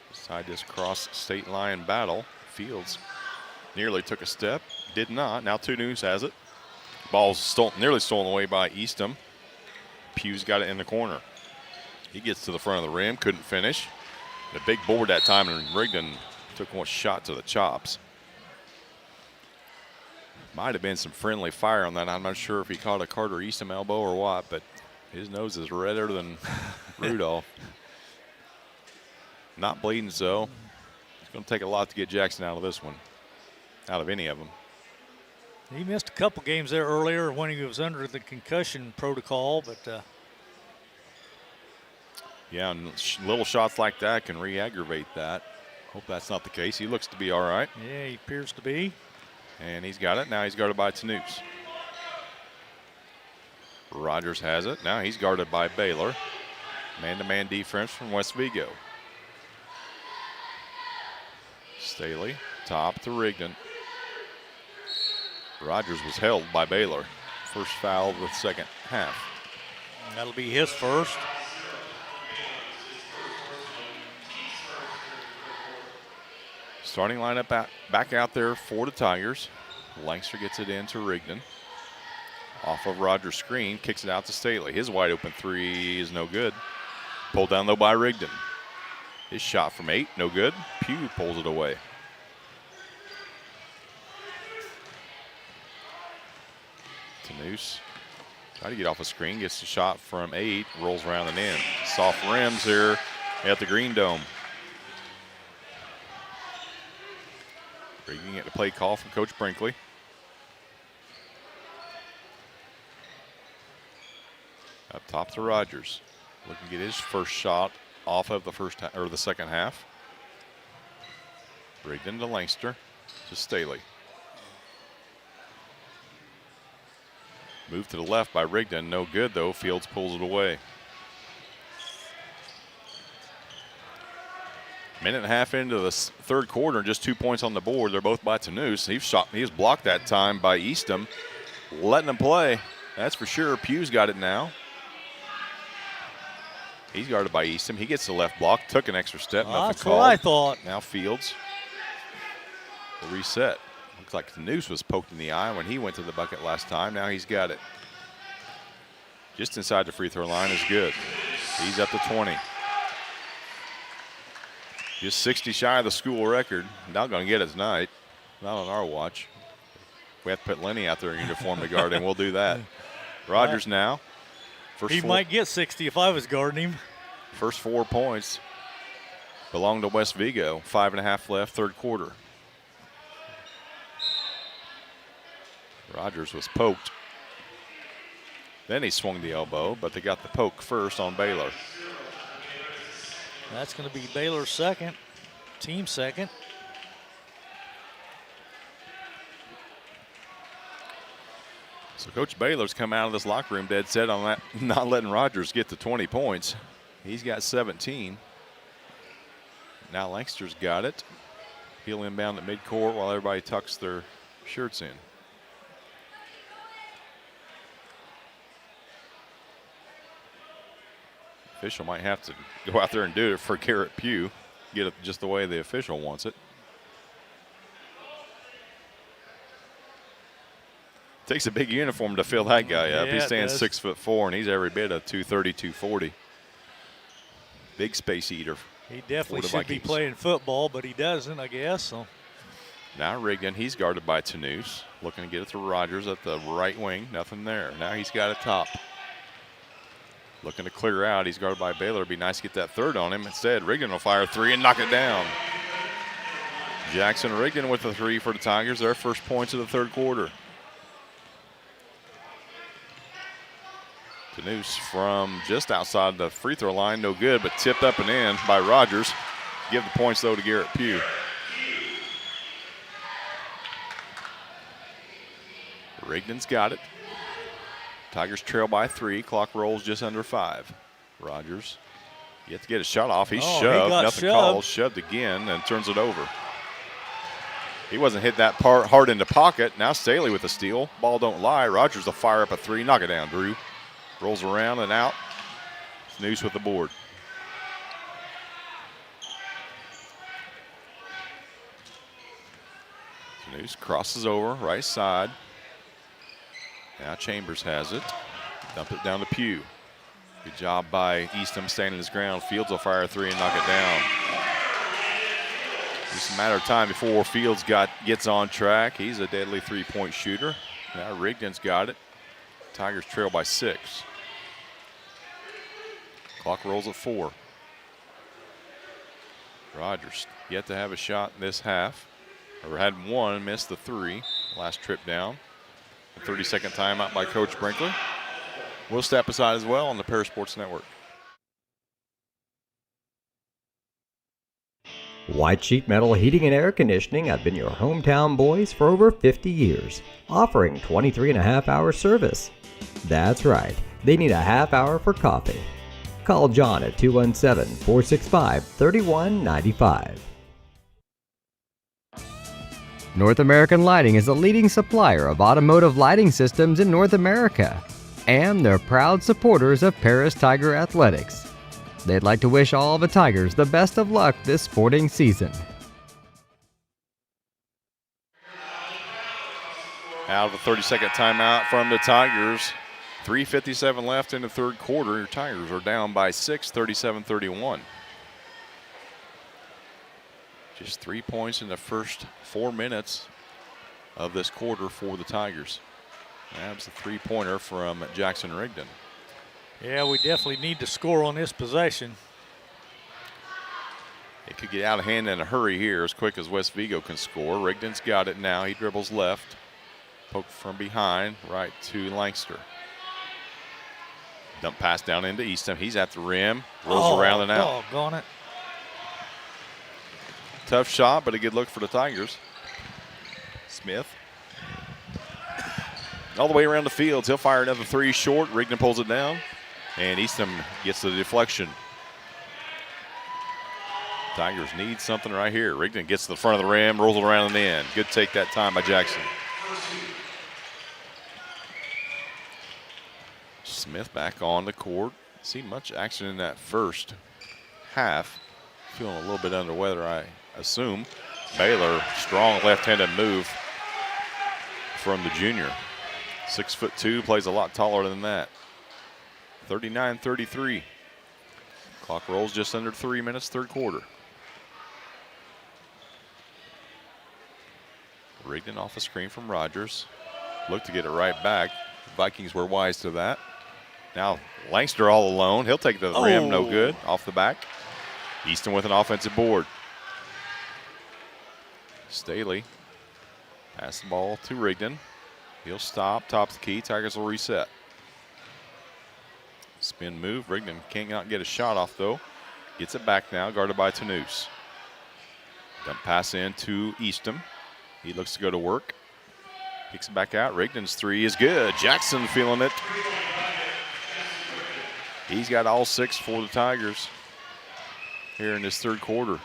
Inside this cross-state line battle, Fields nearly took a step, did not. Now Toulouse has it. Ball's nearly stolen away by Eastham. Pugh's got it in the corner. He gets to the front of the rim, couldn't finish. The big board that time, and Rigdon took one shot to the chops. Might have been some friendly fire on that. I'm not sure if he caught a Carter Eastham elbow or what, but his nose is redder than Rudolph. Not bleeding, so it's going to take a lot to get Jackson out of this one, out of any of them. He missed a couple games there earlier when he was under the concussion protocol, but yeah, and little shots like that can re-aggravate that. Hope that's not the case. He looks to be all right. Yeah, he appears to be. And he's got it. Now he's guarded by Toulouse. Rogers has it. Now he's guarded by Baylor. Man-to-man defense from West Vigo. Staley, top to Rigdon. Rogers was held by Baylor. First foul of the second half. That'll be his first. Starting lineup back out there for the Tigers. Lancaster gets it in to Rigdon. Off of Rogers' screen, kicks it out to Staley. His wide open 3 is no good. Pulled down though by Rigdon. His shot from 8, no good. Pugh pulls it away. Toulouse try to get off a screen, gets the shot from 8, rolls around and in. Soft rims here at the Green Dome. Regan get the play call from Coach Brinkley. Up top to Rogers. Looking to get his first shot off of the second half. Rigdon to Lancaster to Staley. Move to the left by Rigdon. No good though. Fields pulls it away. Minute and a half into the third quarter, and just 2 points on the board. They're both by Toulouse. He was blocked that time by Eastham. Letting him play, that's for sure. Pugh's got it now. He's guarded by Eastham. He gets the left block, took an extra step. That's what I thought. Now Fields. The reset. Looks like Toulouse was poked in the eye when he went to the bucket last time. Now he's got it. Just inside the free throw line is good. He's up to 20. Just 60 shy of the school record. Not going to get it tonight. Not on our watch. We have to put Lenny out there in uniform to guard him. We'll do that. Rogers now. He might get 60 if I was guarding him. First 4 points belong to West Vigo. 5.5 left, third quarter. Rogers was poked. Then he swung the elbow, but they got the poke first on Baylor. That's going to be Baylor's second, team second. So Coach Baylor's come out of this locker room dead set on that, not letting Rogers get to 20 points. He's got 17. Now Lancaster's got it. He'll inbound at midcourt while everybody tucks their shirts in. Official might have to go out there and do it for Garrett Pugh. Get it just the way the official wants it. Takes a big uniform to fill that guy up. Yeah, He stands 6'4", and he's every bit of 230, 240. Big space eater. He definitely should be playing football, but he doesn't, I guess. So now Rigdon, he's guarded by Toulouse. Looking to get it to Rogers at the right wing. Nothing there. Now he's got it top. Looking to clear out. He's guarded by Baylor. It'd be nice to get that third on him. Instead, Rigdon will fire a three and knock it down. Jackson Rigdon with the three for the Tigers. Their first points of the third quarter. Danus from just outside the free throw line. No good, but tipped up and in by Rogers. Give the points, though, to Garrett Pugh. Rigdon's got it. Tigers trail by 3. Clock rolls just under 5. Rogers yet to get a shot off. He's shoved. Nothing called. Shoved again and turns it over. He wasn't hit that part hard in the pocket. Now Staley with the steal. Ball don't lie. Rogers will fire up a 3. Knock it down, Drew. Rolls around and out. Noose with the board. Noose crosses over, right side. Now Chambers has it. Dump it down to Pugh. Good job by Eastham standing his ground. Fields will fire a 3 and knock it down. Just a matter of time before Fields gets on track. He's a deadly three-point shooter. Now Rigdon's got it. Tigers trail by 6. Clock rolls at 4. Rogers yet to have a shot in this half. Or had one, missed the 3. Last trip down. A 30-second timeout by Coach Brinkley. We'll step aside as well on the Paris Sports Network. White Sheet Metal Heating and Air Conditioning have been your hometown boys for over 50 years, offering 23.5-hour service. That's right, they need a half hour for coffee. Call John at 217-465-3195. North American Lighting is a leading supplier of automotive lighting systems in North America, and they're proud supporters of Paris Tiger Athletics. They'd like to wish all the Tigers the best of luck this sporting season. Out of a 30-second timeout from the Tigers. 3:57 left in the third quarter. Your Tigers are down by 6, 37-31. Just 3 points in the first 4 minutes of this quarter for the Tigers. That was a three-pointer from Jackson Rigdon. Yeah, we definitely need to score on this possession. It could get out of hand in a hurry here as quick as West Vigo can score. Rigdon's got it now. He dribbles left. Poke from behind, right to Langster. Dump pass down into Eastham. He's at the rim. Rolls around and out. Doggone it. Tough shot, but a good look for the Tigers. Smith. All the way around the field. He'll fire another 3 short. Rigdon pulls it down. And Eastham gets the deflection. Tigers need something right here. Rigdon gets to the front of the rim, rolls it around and in. Good take that time by Jackson. Smith back on the court. See much action in that first half. Feeling a little bit under weather, I assume. Baylor, strong left-handed move from the junior. 6'2", plays a lot taller than that. 39-33. Clock rolls just under 3 minutes, third quarter. Rigdon off a screen from Rogers. Look to get it right back. Vikings were wise to that. Now Langster all alone. He'll take the rim, no good, off the back. Easton with an offensive board. Staley pass the ball to Rigdon. He'll stop, top the key. Tigers will reset. Spin move. Rigdon can't get a shot off though. Gets it back now, guarded by Tanous. Dump pass in to Eastham. He looks to go to work. Kicks it back out. Rigdon's 3 is good. Jackson feeling it. He's got all 6 for the Tigers here in this third quarter.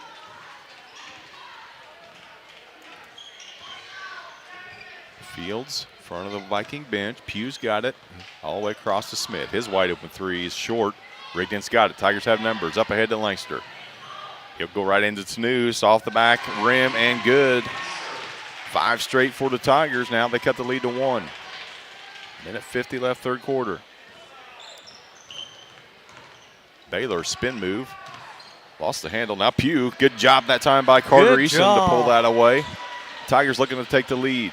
Fields, front of the Viking bench. Pugh's got it all the way across to Smith. His wide open 3 is short. Rigdon's got it. Tigers have numbers. Up ahead to Langster. He'll go right into Tanous, off the back rim and good. 5 straight for the Tigers. Now they cut the lead to 1. Minute 50 left, third quarter. Baylor spin move. Lost the handle. Now Pugh. Good job that time by Carter Eastham to pull that away. Tigers looking to take the lead.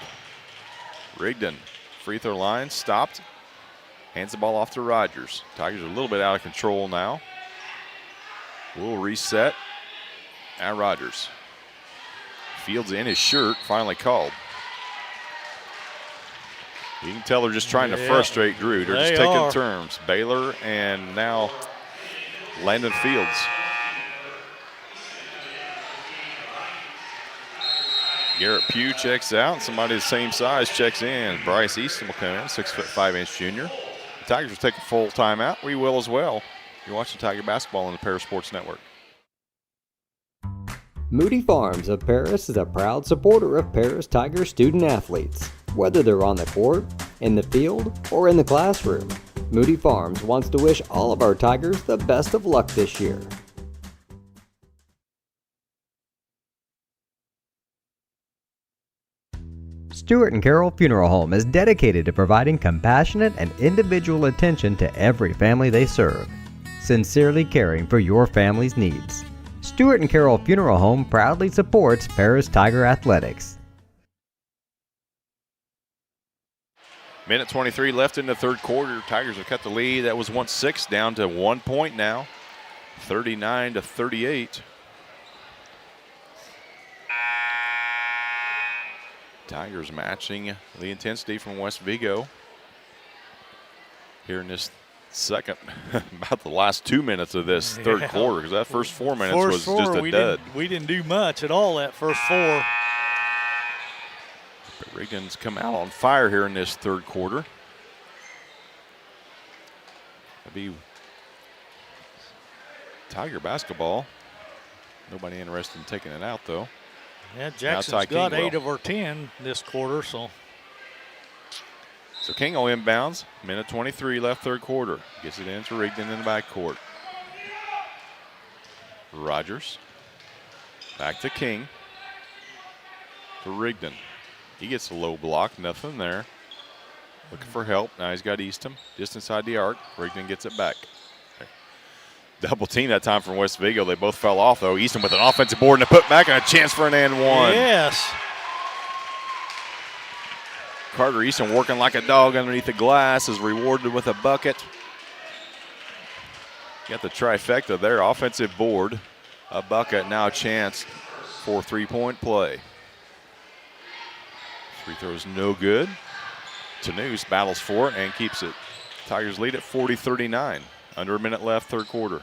Rigdon, free throw line, stopped. Hands the ball off to Rogers. Tigers are a little bit out of control now. We'll reset. Now Rogers. Fields in his shirt, finally called. You can tell they're just trying to frustrate Drew. They're just taking turns. Baylor and now Landon Fields. Garrett Pugh checks out. Somebody the same size checks in. Bryce Easton will come in, 6'5" junior. The Tigers will take a full timeout. We will as well. You're watching Tiger basketball on the Paris Sports Network. Moody Farms of Paris is a proud supporter of Paris Tiger student athletes. Whether they're on the court, in the field, or in the classroom, Moody Farms wants to wish all of our Tigers the best of luck this year. Stewart and Carroll Funeral Home is dedicated to providing compassionate and individual attention to every family they serve, sincerely caring for your family's needs. Stewart and Carroll Funeral Home proudly supports Paris Tiger Athletics. Minute 23 left in the third quarter. Tigers have cut the lead. That was 1-6 down to 1 point now, 39-38. Tigers matching the intensity from West Vigo here in this second, about the last 2 minutes of this third quarter, because that first 4 minutes was just a dud. We didn't do much at all that first 4. But Rigdon's come out on fire here in this third quarter. That'd be Tiger basketball. Nobody interested in taking it out, though. Yeah, Jackson's got 8 of our 10 this quarter, so. So King will inbounds. Minute 23 left third quarter. Gets it into Rigdon in the backcourt. Rogers. Back to King. To Rigdon. He gets a low block. Nothing there. Looking for help. Now he's got Eastham just inside the arc. Rigdon gets it back. Double team that time from West Vigo. They both fell off, though. Eastham with an offensive board and a putback and a chance for an and one. Yes. Carter Easton working like a dog underneath the glass is rewarded with a bucket. Got the trifecta there. Offensive board, a bucket, now a chance for three-point play. Free throw is no good. Tanous battles for it and keeps it. Tigers lead at 40-39. Under a minute left, third quarter.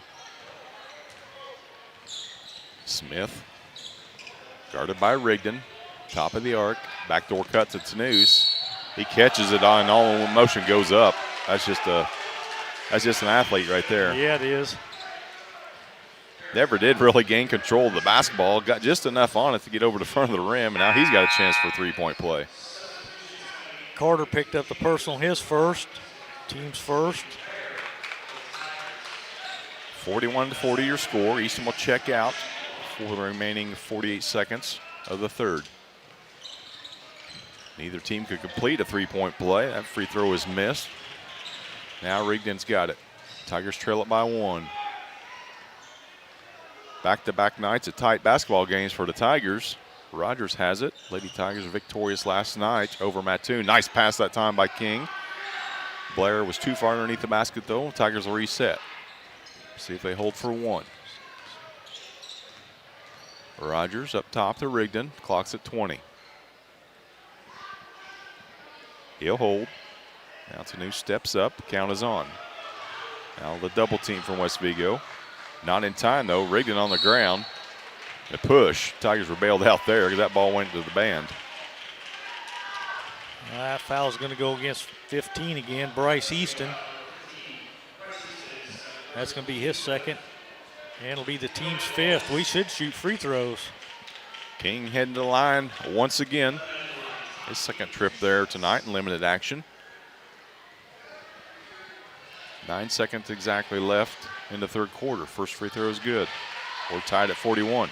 Smith, guarded by Rigdon. Top of the arc. Backdoor cut to Tanous. He catches it on all in motion, goes up. That's just an athlete right there. Yeah, it is. Never did really gain control of the basketball. Got just enough on it to get over the front of the rim, and now he's got a chance for three-point play. Carter picked up the personal, his first, team's first. 41-40 your score. Easton will check out for the remaining 48 seconds of the third. Neither team could complete a three-point play. That free throw is missed. Now Rigdon's got it. Tigers trail it by 1. Back-to-back nights of tight basketball games for the Tigers. Rogers has it. Lady Tigers are victorious last night over Mattoon. Nice pass that time by King. Blair was too far underneath the basket, though. Tigers will reset. See if they hold for 1. Rogers up top to Rigdon. Clock's at 20. He'll hold. Now Tanous steps up. Count is on. Now the double team from West Vigo. Not in time, though. Rigdon on the ground. A push. Tigers were bailed out there because that ball went to the band. That foul's going to go against 15 again. Bryce Easton. That's going to be his second. And it'll be the team's 5th. We should shoot free throws. King heading to the line once again. His second trip there tonight in limited action. 9 seconds exactly left in the third quarter. First free throw is good. We're tied at 41.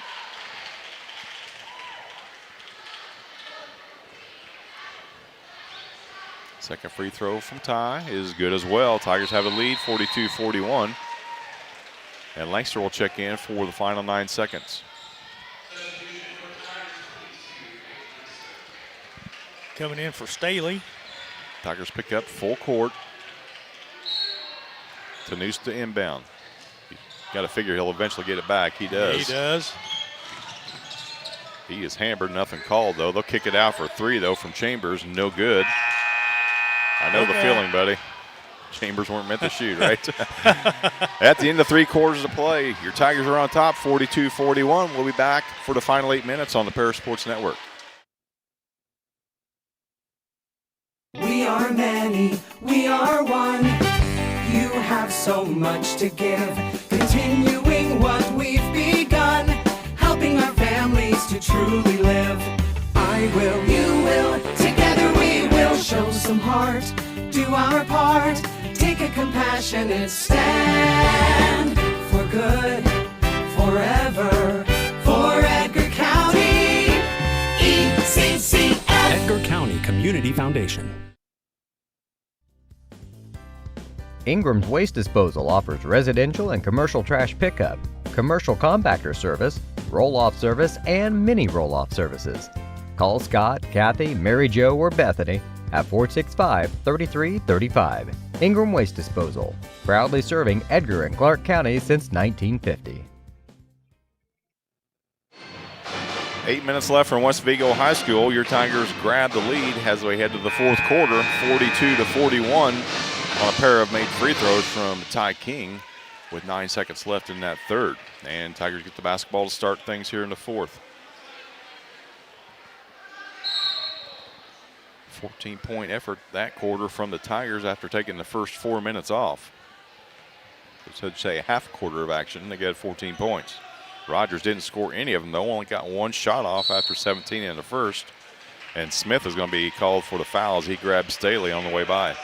Second free throw from Ty is good as well. Tigers have a lead, 42-41. And Lancaster will check in for the final 9 seconds. Coming in for Staley. Tigers pick up full court. Tanous to inbound. Got to figure he'll eventually get it back. He does. He does. He is hammered, nothing called, though. They'll kick it out for 3, though, from Chambers. No good. I know the feeling, buddy. Chambers weren't meant to shoot, right? At the end of 3 quarters of play, your Tigers are on top, 42-41. We'll be back for the final 8 minutes on the Paris Sports Network. We are many, we are one. You have so much to give, continuing what we've begun, helping our families to truly live. I will, you will, together we will show some heart, do our part, take a compassionate stand for good, forever, for Edgar County, ECCF. Edgar County Community Foundation. Ingram's Waste Disposal offers residential and commercial trash pickup, commercial compactor service, roll-off service, and mini roll-off services. Call Scott, Kathy, Mary Jo, or Bethany at 465-3335. Ingram Waste Disposal, proudly serving Edgar and Clark County since 1950. 8 minutes left from West Vigo High School. Your Tigers grab the lead as we head to the 4th quarter, 42-41. On a pair of made free throws from Ty King with 9 seconds left in that 3rd. And Tigers get the basketball to start things here in the 4th. 14-point effort that quarter from the Tigers after taking the first 4 minutes off. So I'd say a half quarter of action, they got 14 points. Rogers didn't score any of them, though. Only got 1 shot off after 17 in the 1st. And Smith is going to be called for the foul as he grabbed Staley on the way by.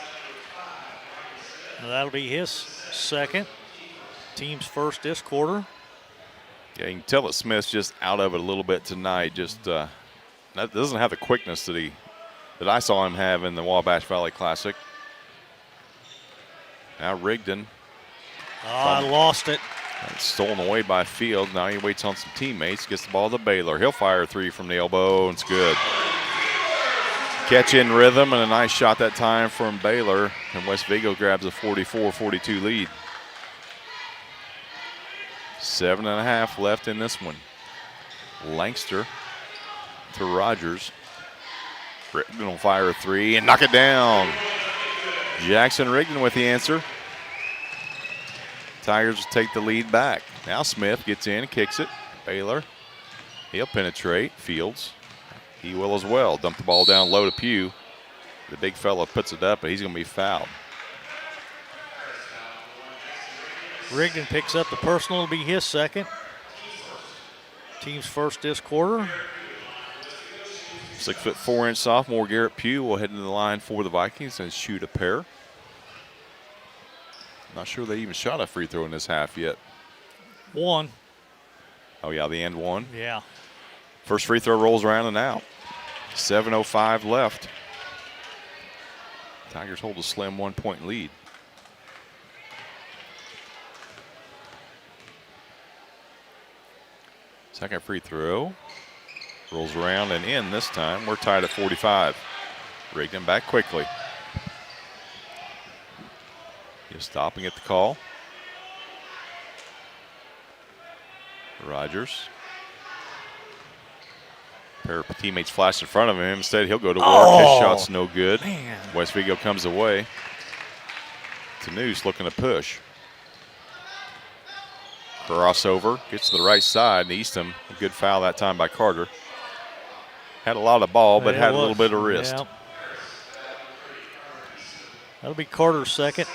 Now that'll be his 2nd. Team's 1st this quarter. Yeah, you can tell that Smith's just out of it a little bit tonight. Just doesn't have the quickness that I saw him have in the Wabash Valley Classic. Now Rigdon. Oh, I lost it. It's stolen away by Field. Now he waits on some teammates. Gets the ball to Baylor. He'll fire a 3 from the elbow, and it's good. Catch in rhythm and a nice shot that time from Baylor. And West Vigo grabs a 44-42 lead. 7.5 left in this one. Langster to Rogers. Rigdon will fire a 3 and knock it down. Jackson Rigdon with the answer. Tigers will take the lead back. Now Smith gets in and kicks it. Baylor, he'll penetrate. Fields, he will as well. Dump the ball down low to Pugh. The big fella puts it up, but he's going to be fouled. Rigdon picks up the personal. It'll be his 2nd. Team's 1st this quarter. 6'4" sophomore Garrett Pugh will head into the line for the Vikings and shoot a pair. Not sure they even shot a free throw in this half yet. 1. Oh, yeah, the end 1. Yeah. First free throw rolls around and out. 7:05 left. Tigers hold a slim 1-point lead. Second free throw. Rolls around and in this time. We're tied at 45. Rigdon back quickly. He'll stop and get the call. Rogers. Pair of teammates flash in front of him. Instead, he'll go to work. His shot's no good. Man. West Vigo comes away. Tanous looking to push. Crossover. Gets to the right side. And Eastham, a good foul that time by Carter. Had a lot of ball, but had a little bit of wrist. Yeah. That'll be Carter's 2nd.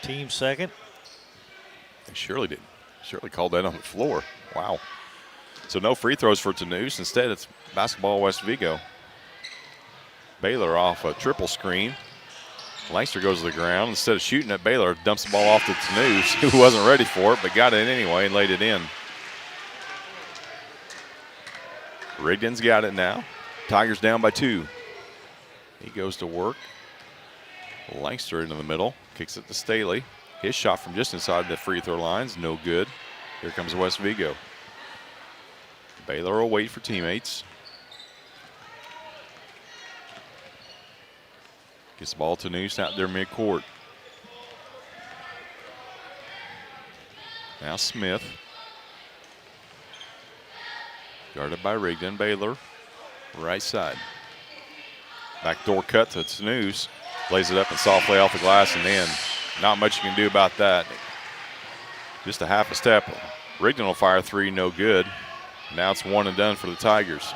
Team 2nd. They surely did. Surely called that on the floor. Wow. So no free throws for Tanous. Instead, it's basketball West Vigo. Baylor off a triple screen. Langster goes to the ground. Instead of shooting it, Baylor dumps the ball off to Tanous, who wasn't ready for it, but got it anyway and laid it in. Rigdon's got it now. Tigers down by 2. He goes to work. Langster into the middle. Kicks it to Staley. His shot from just inside the free throw line's no good. Here comes West Vigo. Baylor will wait for teammates. Gets the ball to Tanous out there midcourt. Now Smith. Guarded by Rigdon. Baylor, right side. Backdoor cut to Snooze. Lays it up and softly off the glass and in. Not much you can do about that. Just a half a step. Rigdon will fire three, no good. Now it's one and done for the Tigers.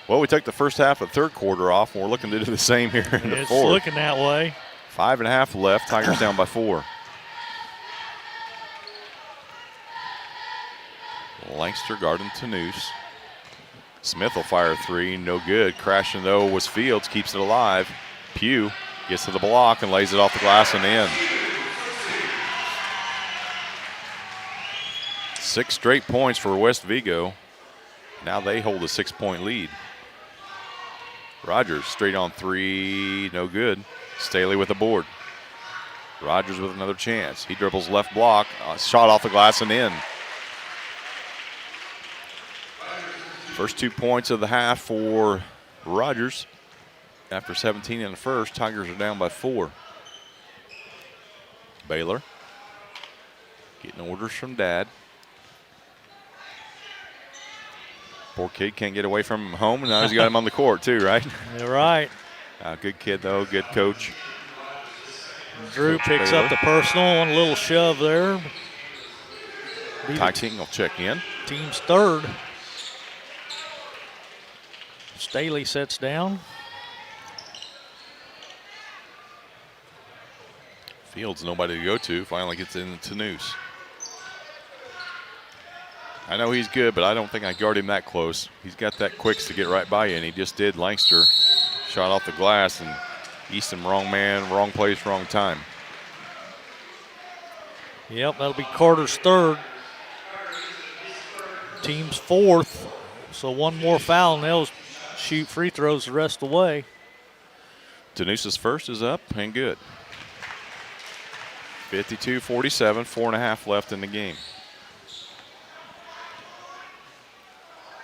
Well, we took the first half of the third quarter off, and we're looking to do the same here in the fourth. It's looking that way. 5.5 left. Tigers down by 4. Lancaster guarding Tanous. Smith will fire three, no good. Crashing though was Fields, keeps it alive. Pugh gets to the block and lays it off the glass and in. 6 straight points for West Vigo. Now they hold a 6-point lead. Rogers straight on three, no good. Staley with the board. Rogers with another chance. He dribbles left block, shot off the glass and in. First 2 points of the half for Rogers. After 17 in the first, Tigers are down by 4. Baylor getting orders from Dad. Poor kid can't get away from him home, and now he's got him on the court too, right? You're right. Good kid though, good coach. Drew Coach picks Baylor. up the personal, one little shove there. Ty King will check in. Team's third. Staley sets down. Fields nobody to go to. Finally gets into Noose. I know he's good, but I don't think I guard him that close. He's got that quicks to get right by you, and he just did. Lancaster shot off the glass, and Easton, wrong man, wrong place, wrong time. Yep, that'll be Carter's third. Team's fourth. So one more foul, and they'll shoot free throws the rest of the way. Danusa's first is up and good. 52-47, 4.5 left in the game.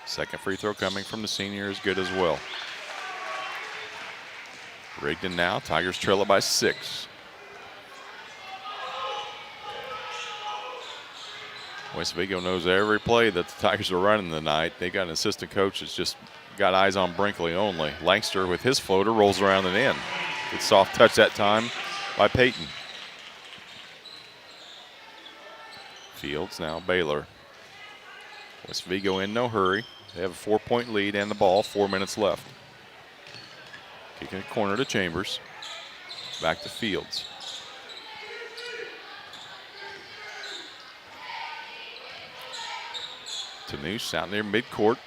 Second free throw coming from the senior is good as well. Rigdon now, Tigers trail it by 6. West Vigo knows every play that the Tigers are running tonight. They got an assistant coach that's just got eyes on Brinkley only. Lancaster with his floater rolls around and in. Good soft touch that time by Payton. Fields now, Baylor. West Vigo in no hurry. They have a 4-point lead and the ball, 4 minutes left. Kicking a corner to Chambers. Back to Fields. Tanous out near midcourt.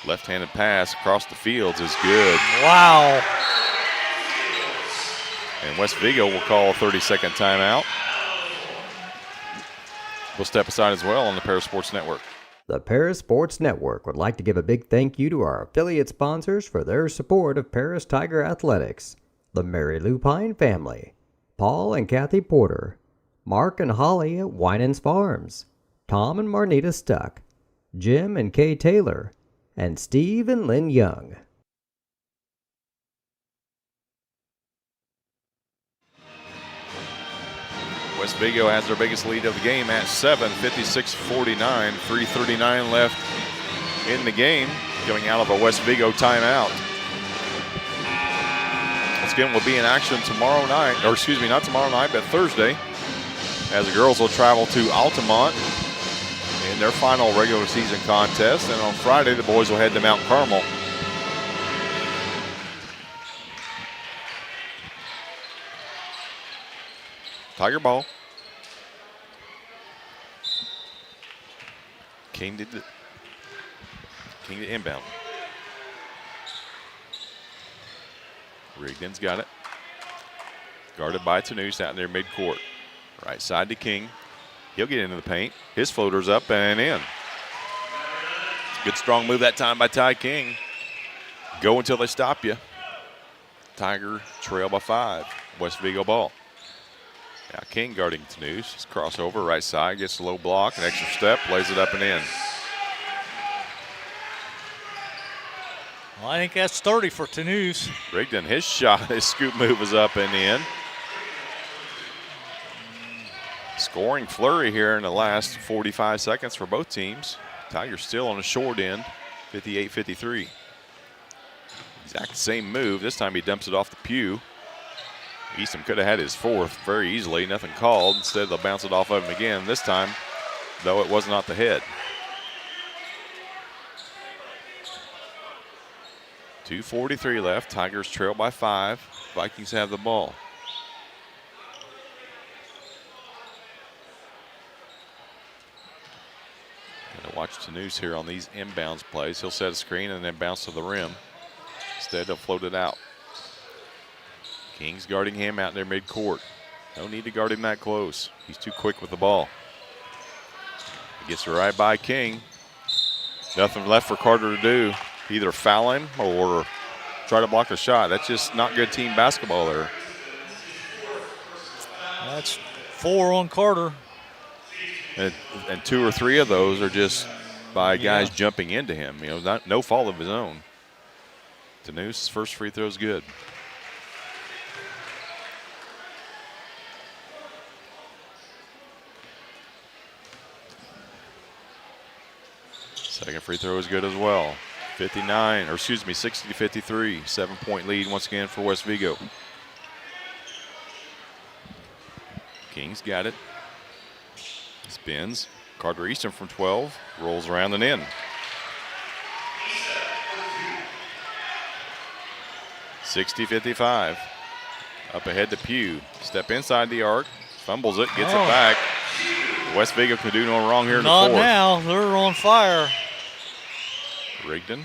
Left-handed pass across the fields is good. Wow. And West Vigo will call a 30-second timeout. We'll step aside as well on the Paris Sports Network. The Paris Sports Network would like to give a big thank you to our affiliate sponsors for their support of Paris Tiger Athletics. The Mary Lupine family, Paul and Kathy Porter, Mark and Holly at Winans Farms, Tom and Marnita Stuck, Jim and Kay Taylor, and Steve and Lynn Young. West Vigo has their biggest lead of the game at 7, 56-49, 3:39 left in the game, coming out of a West Vigo timeout. This game will be in action tomorrow night, or excuse me, not tomorrow night, but Thursday, as the girls will travel to Altamont in their final regular season contest, and on Friday the boys will head to Mount Carmel. Tiger ball. King to inbound. Rigdon's got it. Guarded by Tanous out there midcourt. Right side to King. He'll get into the paint. His floater's up and in. Good strong move that time by Ty King. Go until they stop you. Tiger trail by 5. West Vigo ball. Now King guarding Tanous. His crossover, right side, gets a low block, an extra step, lays it up and in. Well, I think that's 30 for Tanous. Rigdon, his shot, his scoop move is up and in. Scoring flurry here in the last 45 seconds for both teams. Tigers still on the short end, 58-53. Exact same move. This time he dumps it off the pew. Eastham could have had his fourth very easily. Nothing called. Instead, they'll bounce it off of him again. This time, though, it was not the head. 2:43 left. Tigers trail by 5. Vikings have the ball. Gotta watch Tanous here on these inbounds plays. He'll set a screen and then bounce to the rim. Instead, they'll float it out. King's guarding him out there mid-court. No need to guard him that close. He's too quick with the ball. He gets right by King. Nothing left for Carter to do. Either foul him or try to block a shot. That's just not good team basketball there. That's 4 on Carter. And 2 or 3 of those are just by guys jumping into him. You know, no fault of his own. Tanous' first free throw is good. Second free throw is good as well. 60-53. 7-point lead once again for West Vigo. King's got it. Spins. Carter Eastham from 12. Rolls around and in. 60-55. Up ahead to Pugh. Step inside the arc. Fumbles it. Gets it back. West Vigo can do no wrong here in the fourth. Not now. They're on fire. Rigdon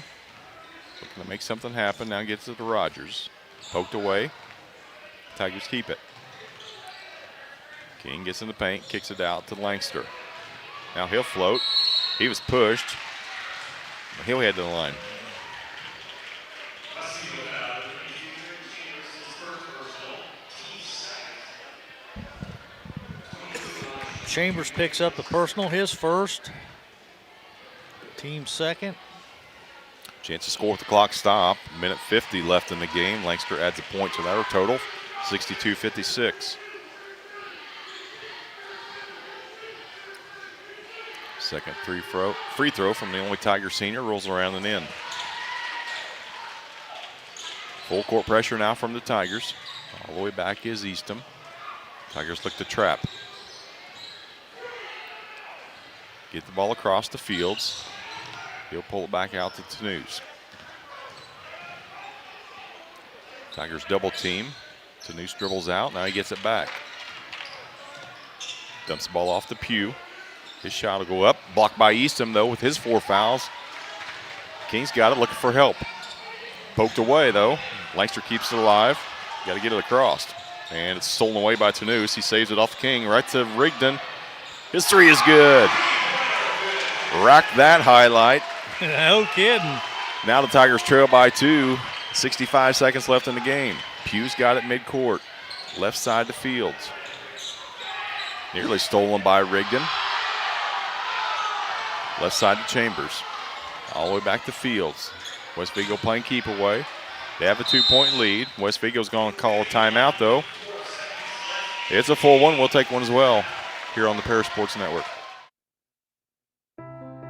looking to make something happen. Now gets it to Rogers. Poked away. Tigers keep it. King gets in the paint. Kicks it out to Langster. Now he'll float. He was pushed. He'll head to the line. Chambers picks up the personal, his first. Team second. Chance to score with the clock stop. Minute 50 left in the game. Langster adds a point to their total. 62-56. Second free throw from the only Tiger senior. Rolls around and in. Full court pressure now from the Tigers. All the way back is Eastham. Tigers look to trap. Get the ball across the Fields. He'll pull it back out to Tanous. Tigers double team. Tanous dribbles out. Now he gets it back. Dumps the ball off the Pew. His shot will go up. Blocked by Eastham, though, with his 4 fouls. King's got it, looking for help. Poked away, though. Langster keeps it alive. Got to get it across. And it's stolen away by Tanous. He saves it off King right to Rigdon. His 3 is good. Rack that highlight. No kidding. Now the Tigers trail by 2. 65 seconds left in the game. Pugh's got it midcourt. Left side to Fields. Nearly stolen by Rigdon. Left side to Chambers. All the way back to Fields. West Vigo playing keep away. They have a 2-point lead. West Vigo's going to call a timeout, though. It's a full one. We'll take one as well here on the Paris Sports Network.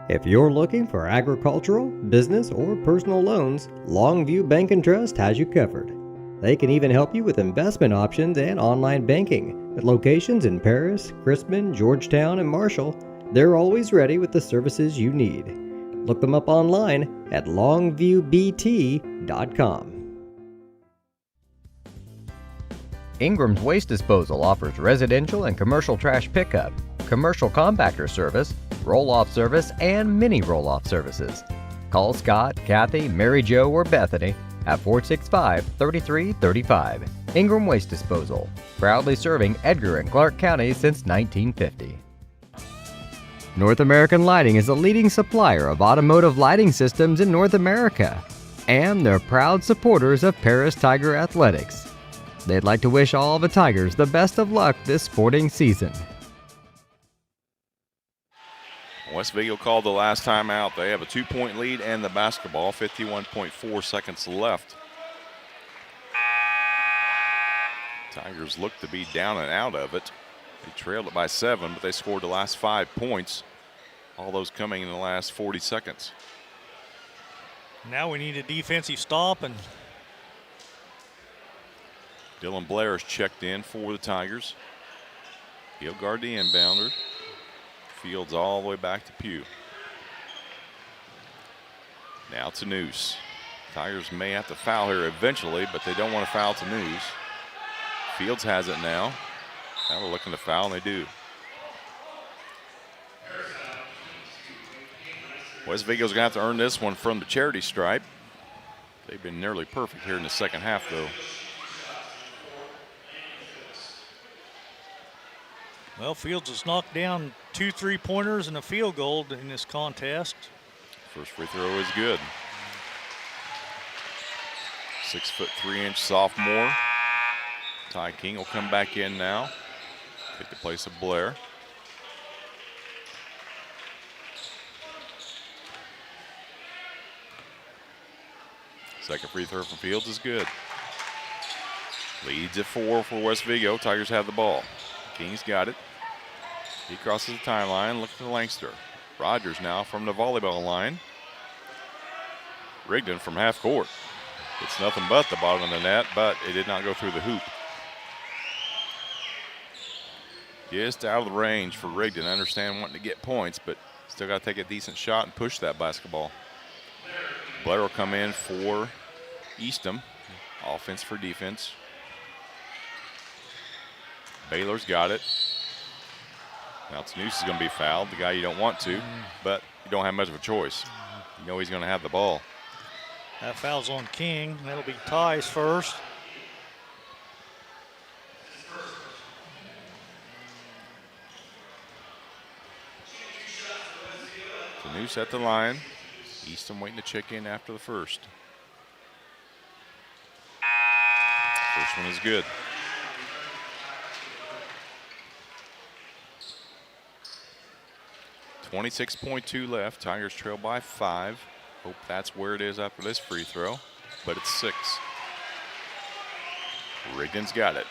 If you're looking for agricultural, business, or personal loans, Longview Bank and Trust has you covered. They can even help you with investment options and online banking. With locations in Paris, Crispin, Georgetown, and Marshall, they're always ready with the services you need. Look them up online at longviewbt.com. Ingram's Waste Disposal offers residential and commercial trash pickup, commercial compactor service, roll-off service, and mini roll-off services. Call Scott, Kathy, Mary Jo, or Bethany at 465-3335. Ingram Waste Disposal, proudly serving Edgar and Clark counties since 1950. North American Lighting is a leading supplier of automotive lighting systems in North America, and they're proud supporters of Paris Tiger Athletics. They'd like to wish all the Tigers the best of luck this sporting season. West Vigo called the last time out. They have a 2-point lead and the basketball, 51.4 seconds left. Tigers look to be down and out of it. They trailed it by 7, but they scored the last 5 points. All those coming in the last 40 seconds. Now we need a defensive stop, and Dylan Blair is checked in for the Tigers. He'll guard the inbounder. Fields all the way back to Pugh. Now to Noose. Tigers may have to foul here eventually, but they don't want to foul to Noose. Fields has it now. Now they're looking to foul, and they do. West Vigo's going to have to earn this one from the charity stripe. They've been nearly perfect here in the second half, though. well, Fields has knocked down 2 3-pointers and a field goal in this contest. First free throw is good. 6'3" sophomore. Ty King will come back in now. Take the place of Blair. Second free throw from Fields is good. Leads at 4 for West Vigo. Tigers have the ball. King's got it. He crosses the timeline, looking to Langster. Rogers now from the volleyball line. Rigdon from half court. It's nothing but the bottom of the net, but it did not go through the hoop. Just out of the range for Rigdon. I understand wanting to get points, but still got to take a decent shot and push that basketball. Blair will come in for Eastham. Offense for defense. Baylor's got it. Now Noose is going to be fouled, the guy you don't want to, but you don't have much of a choice. You know he's going to have the ball. That foul's on King. That'll be Ty's first. Noose at the line. Eastham waiting to check in after the first. First one is good. .2 left. Tigers trail by 5. Hope that's where it is after this free throw, but it's 6. Rigdon's got it.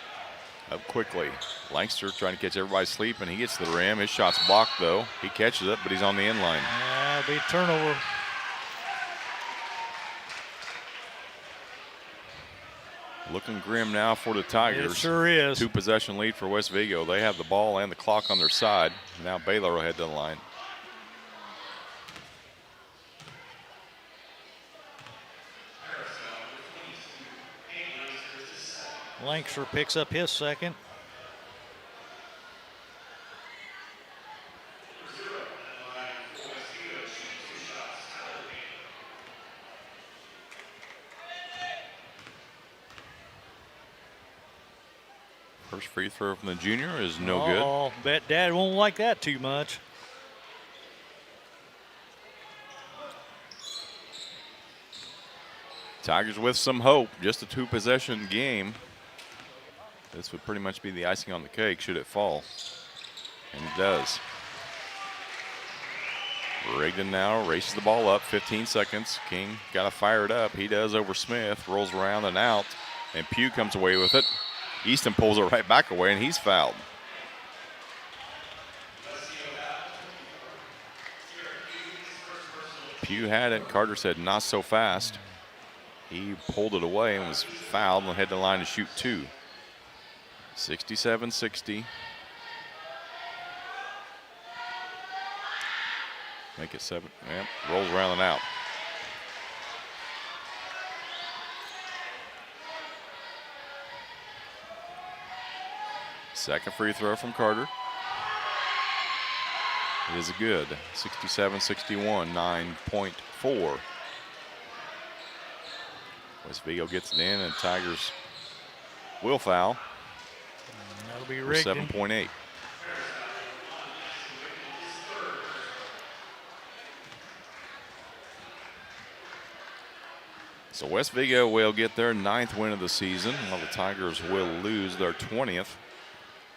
Up quickly. Langster trying to catch everybody sleeping. He gets to the rim. His shot's blocked, though. He catches it, but he's on the end line. Yeah, it'll be a turnover. Looking grim now for the Tigers. It sure is. 2-possession lead for West Vigo. They have the ball and the clock on their side. Now Baylor will head to the line. Langster picks up his second. First free throw from the junior is no Oh, bet Dad won't like that too much. Tigers with some hope. Just a 2-possession game. This would pretty much be the icing on the cake should it fall. And it does. Rigdon now races the ball up, 15 seconds. King got to fire it up. He does over Smith, rolls around and out, and Pugh comes away with it. Easton pulls it right back away, and he's fouled. Pugh had it. Carter said, not so fast. He pulled it away and was fouled and head to the line to shoot 2. 67-60. Make it 7. Yep, rolls around and out. Second free throw from Carter. It is good. 67-61, 9.4. West Vigo gets it in, and Tigers will foul. That'll be Rigdon. 7.8. So West Vigo will get their 9th win of the season, while the Tigers will lose their 20th.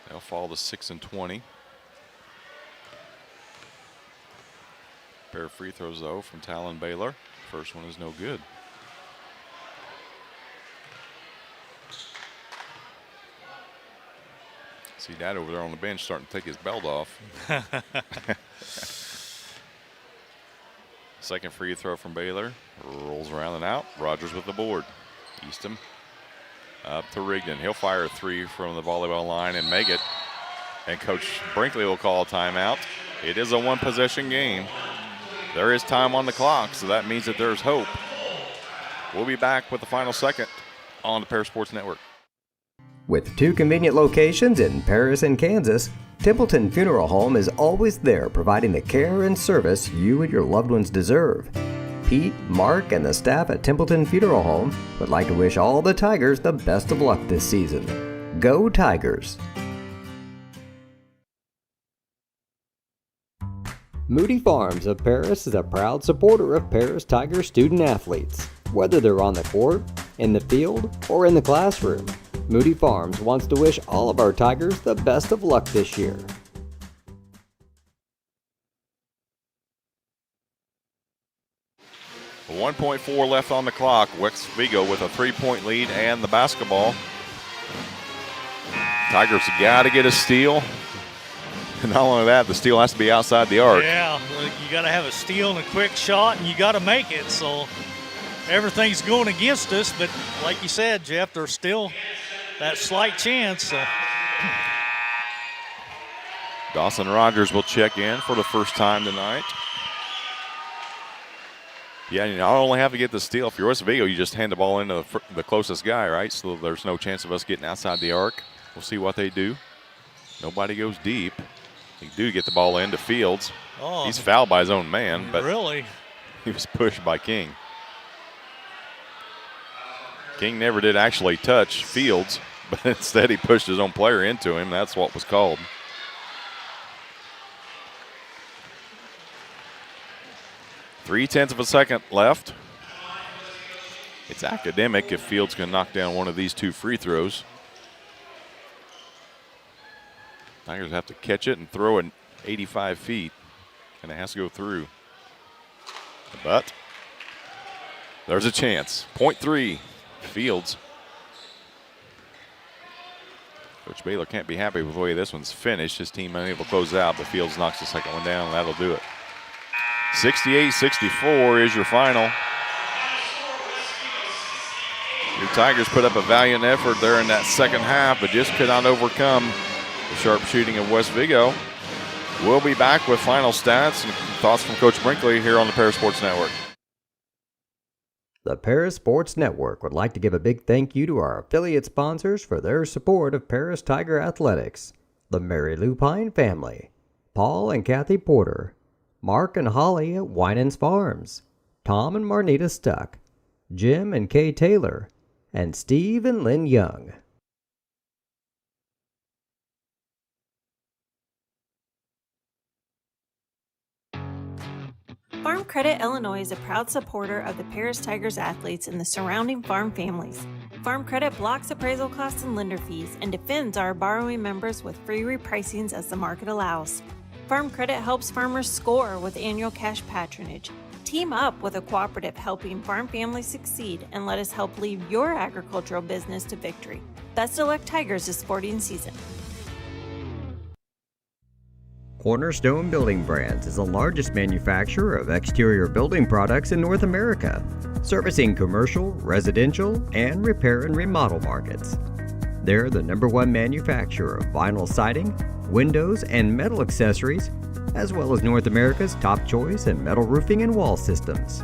They'll fall to 6-20. Pair of free throws, though, from Talon Baylor. First one is no good. See Dad over there on the bench starting to take his belt off. Second free throw from Baylor. Rolls around and out. Rogers with the board. Eastham up to Rigdon. He'll fire a three from the volleyball line and make it. And Coach Brinkley will call a timeout. It is a one-possession game. There is time on the clock, so that means that there's hope. We'll be back with the final second on the Paris Sports Network. With 2 convenient locations in Paris and Kansas, Templeton Funeral Home is always there providing the care and service you and your loved ones deserve. Pete, Mark, and the staff at Templeton Funeral Home would like to wish all the Tigers the best of luck this season. Go Tigers! Moody Farms of Paris is a proud supporter of Paris Tiger student athletes. Whether they're on the court, in the field, or in the classroom, Moody Farms wants to wish all of our Tigers the best of luck this year. A 1.4 left on the clock. West Vigo with a 3-point lead and the basketball. Tigers got to get a steal. And not only that, the steal has to be outside the arc. Yeah, you got to have a steal and a quick shot, and you got to make it. So everything's going against us, but like you said, Jeff, there's still that slight chance. Dawson Rogers will check in for the first time tonight. Yeah, you not only have to get the steal. If you're West Vigo, you just hand the ball into the closest guy, right? So there's no chance of us getting outside the arc. We'll see what they do. Nobody goes deep. They do get the ball into Fields. Oh, he's fouled by his own man, but really, he was pushed by King. King never did actually touch Fields, but instead he pushed his own player into him. That's what was called. .3 of a second left. It's academic if Fields can knock down one of these 2 free throws. Tigers have to catch it and throw it 85 feet, and it has to go through. But there's a chance. .3, Fields. Coach Baylor can't be happy with the way this one's finished. His team unable to close out, but Fields knocks the second one down, and that'll do it. 68-64 is your final. Your Tigers put up a valiant effort there in that second half, but just could not overcome the sharp shooting of West Vigo. We'll be back with final stats and thoughts from Coach Brinkley here on the Paris Sports Network. The Paris Sports Network would like to give a big thank you to our affiliate sponsors for their support of Paris Tiger Athletics. The Mary Lou Pine family, Paul and Kathy Porter, Mark and Holly at Winans Farms, Tom and Marnita Stuck, Jim and Kay Taylor, and Steve and Lynn Young. Farm Credit Illinois is a proud supporter of the Paris Tigers athletes and the surrounding farm families. Farm Credit blocks appraisal costs and lender fees and defends our borrowing members with free repricings as the market allows. Farm Credit helps farmers score with annual cash patronage. Team up with a cooperative helping farm families succeed and let us help lead your agricultural business to victory. Best of luck, Tigers, this sporting season. Cornerstone Building Brands is the largest manufacturer of exterior building products in North America, servicing commercial, residential, and repair and remodel markets. They're the #1 manufacturer of vinyl siding, windows, and metal accessories, as well as North America's top choice in metal roofing and wall systems.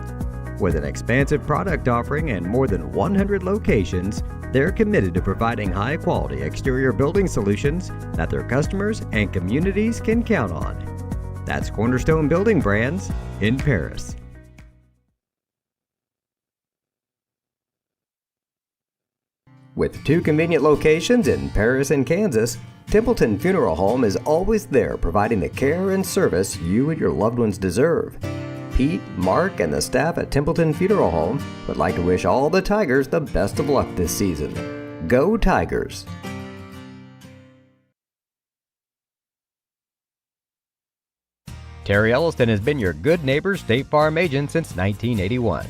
With an expansive product offering and more than 100 locations, they're committed to providing high-quality exterior building solutions that their customers and communities can count on. That's Cornerstone Building Brands in Paris. With 2 convenient locations in Paris and Kansas, Templeton Funeral Home is always there providing the care and service you and your loved ones deserve. Pete, Mark, and the staff at Templeton Funeral Home would like to wish all the Tigers the best of luck this season. Go Tigers! Terry Elliston has been your good neighbor State Farm agent since 1981.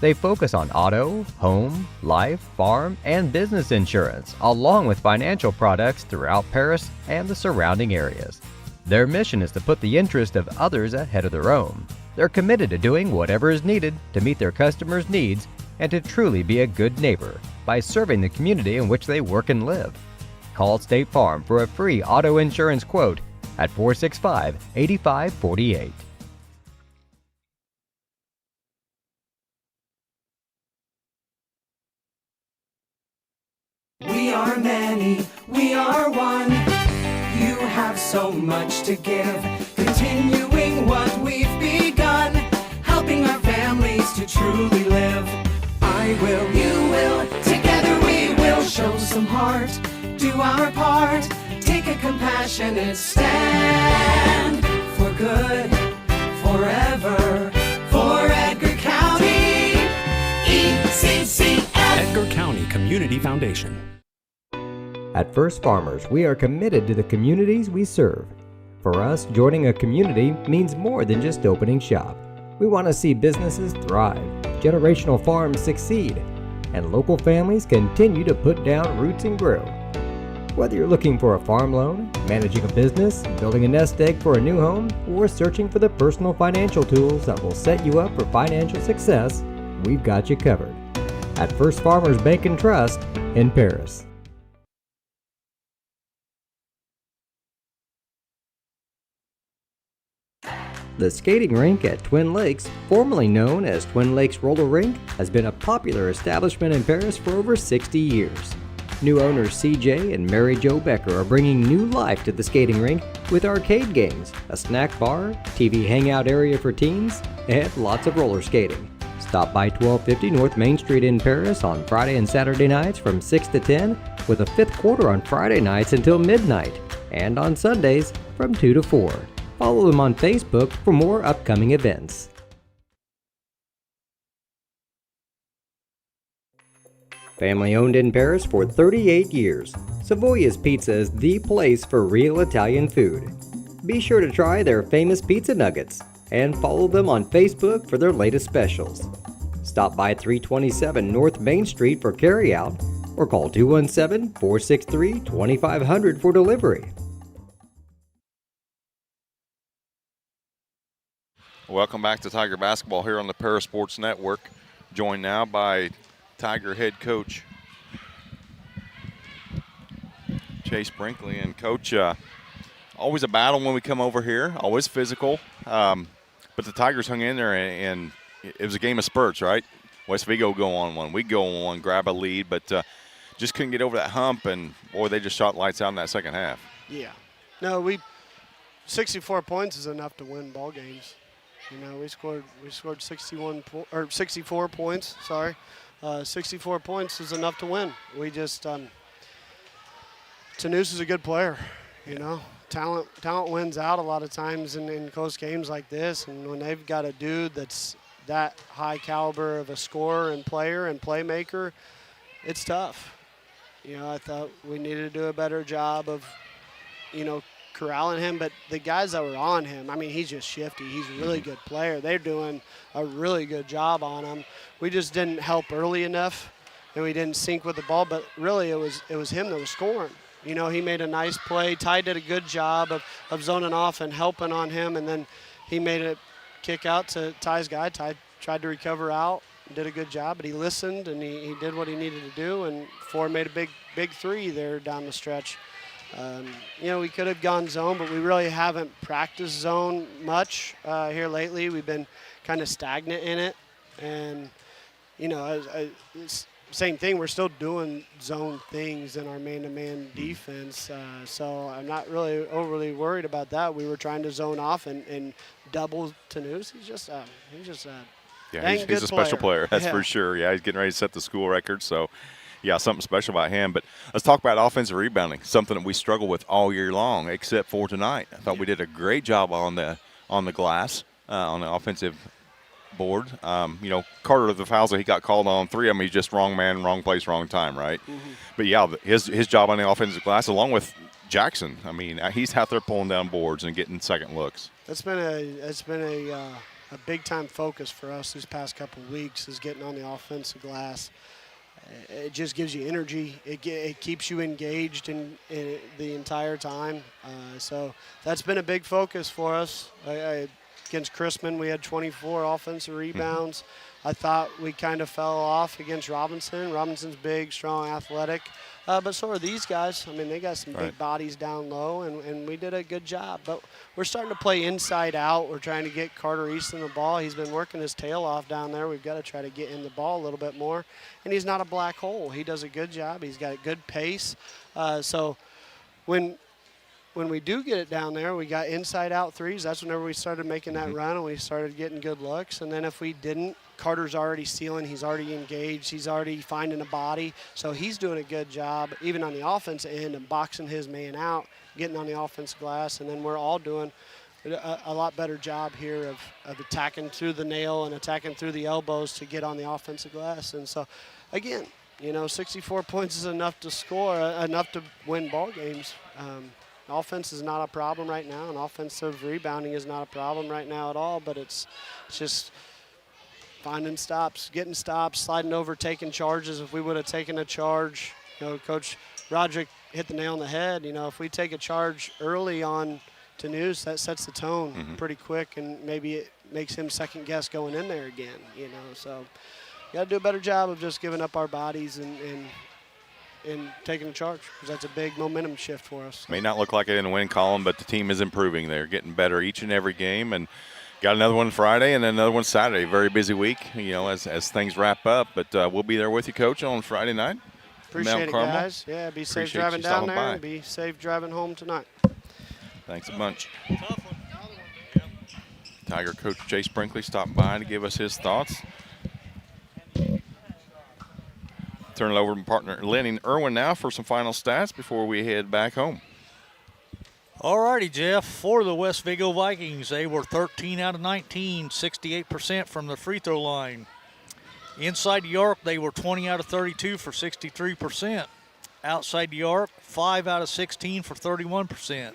They focus on auto, home, life, farm, and business insurance, along with financial products throughout Paris and the surrounding areas. Their mission is to put the interest of others ahead of their own. They're committed to doing whatever is needed to meet their customers' needs and to truly be a good neighbor by serving the community in which they work and live. Call State Farm for a free auto insurance quote at 465-8548. We are many, we are one. You have so much to give, continuing what we've begun, helping our families to truly live. I will, you will, together we will show some heart, do our part, take a compassionate stand for good, forever, for Edgar County, ECCF. Edgar County Community Foundation. At First Farmers, we are committed to the communities we serve. For us, joining a community means more than just opening shop. We want to see businesses thrive, generational farms succeed, and local families continue to put down roots and grow. Whether you're looking for a farm loan, managing a business, building a nest egg for a new home, or searching for the personal financial tools that will set you up for financial success, we've got you covered. At First Farmers Bank and Trust in Paris. The skating rink at Twin Lakes, formerly known as Twin Lakes Roller Rink, has been a popular establishment in Paris for over 60 years. New owners CJ and Mary Jo Becker are bringing new life to the skating rink with arcade games, a snack bar, TV hangout area for teens, and lots of roller skating. Stop by 1250 North Main Street in Paris on Friday and Saturday nights from 6 to 10, with a fifth quarter on Friday nights until midnight, and on Sundays from 2 to 4. Follow them on Facebook for more upcoming events. Family owned in Paris for 38 years, Savoya's Pizza is the place for real Italian food. Be sure to try their famous pizza nuggets and follow them on Facebook for their latest specials. Stop by 327 North Main Street for carryout or call 217-463-2500 for delivery. Welcome back to Tiger Basketball here on the Paris Sports Network. Joined now by Tiger head coach Chase Brinkley. And Coach, always a battle when we come over here, always physical. But the Tigers hung in there, and it was a game of spurts, right? West Vigo go on one, we go on one, grab a lead, but just couldn't get over that hump, and, boy, they just shot lights out in that second half. Yeah. No, 64 points is enough to win ball games. You know, we scored 64 points, sorry. 64 points is enough to win. We just Tanous is a good player, you know. Talent wins out a lot of times in close games like this, and when they've got a dude that's that high caliber of a scorer and player and playmaker, it's tough. You know, I thought we needed to do a better job of, you know, corralling him, but the guys that were on him, I mean, he's just shifty. He's a really good player. They're doing a really good job on him. We just didn't help early enough, and we didn't sync with the ball, but really it was him that was scoring. You know, he made a nice play. Ty did a good job of zoning off and helping on him, and then he made a kick out to Ty's guy. Ty tried to recover out, did a good job, but he listened, and he did what he needed to do, and Ford made a big three there down the stretch. You know, we could have gone zone, but we really haven't practiced zone much here lately. We've been kind of stagnant in it. And, you know, same thing, we're still doing zone things in our man-to-man defense. So I'm not really overly worried about that. We were trying to zone off and double Tanous. He's just he's a special player, that's for sure. Yeah, he's getting ready to set the school record, so yeah, something special about him. But let's talk about offensive rebounding, something that we struggle with all year long, except for tonight. I thought we did a great job on the glass, on the offensive board. You know, Carter, the fouls that he got called on, 3 of them, he's just wrong man, wrong place, wrong time, right? Mm-hmm. But yeah, his job on the offensive glass, along with Jackson, I mean, he's out there pulling down boards and getting second looks. It's been a big time focus for us these past couple of weeks is getting on the offensive glass. It just gives you energy. It keeps you engaged in the entire time. So that's been a big focus for us. Against Chrisman, we had 24 offensive rebounds. I thought we kind of fell off against Robinson. Robinson's big, strong, athletic. But so are these guys. I mean, they got some big bodies down low, and we did a good job. But we're starting to play inside out. We're trying to get Carter Easton the ball. He's been working his tail off down there. We've got to try to get him the ball a little bit more. And he's not a black hole. He does a good job. He's got a good pace. So when we do get it down there, we got inside-out threes. That's whenever we started making that run and we started getting good looks. And then if we didn't, Carter's already stealing. He's already engaged. He's already finding a body. So he's doing a good job, even on the offensive end, and boxing his man out, getting on the offensive glass. And then we're all doing a lot better job here of attacking through the nail and attacking through the elbows to get on the offensive glass. And so, again, 64 points is enough to score, enough to win ball games. Offense is not a problem right now, and offensive rebounding is not a problem right now at all, but it's just finding stops, getting stops, sliding over, taking charges. If we would have taken a charge, Coach Roderick hit the nail on the head. If we take a charge early on to News, that sets the tone pretty quick, and maybe it makes him second guess going in there again, So you got to do a better job of just giving up our bodies and taking a charge, because that's a big momentum shift for us. May not look like it in the win column, but the team is improving. They're getting better each and every game, and got another one Friday and then another one Saturday. Very busy week, as things wrap up. But we'll be there with you, Coach, on Friday night. Appreciate it, guys. Yeah, be safe driving down there and be safe driving home tonight. Thanks a bunch. Tiger coach Jay Sprinkley stopped by to give us his thoughts. Turn it over to partner Lenny Irwin now for some final stats before we head back home. All righty, Jeff. For the West Vigo Vikings, they were 13 out of 19, 68% from the free throw line. Inside the arc, they were 20 out of 32 for 63%. Outside the arc, 5 out of 16 for 31%.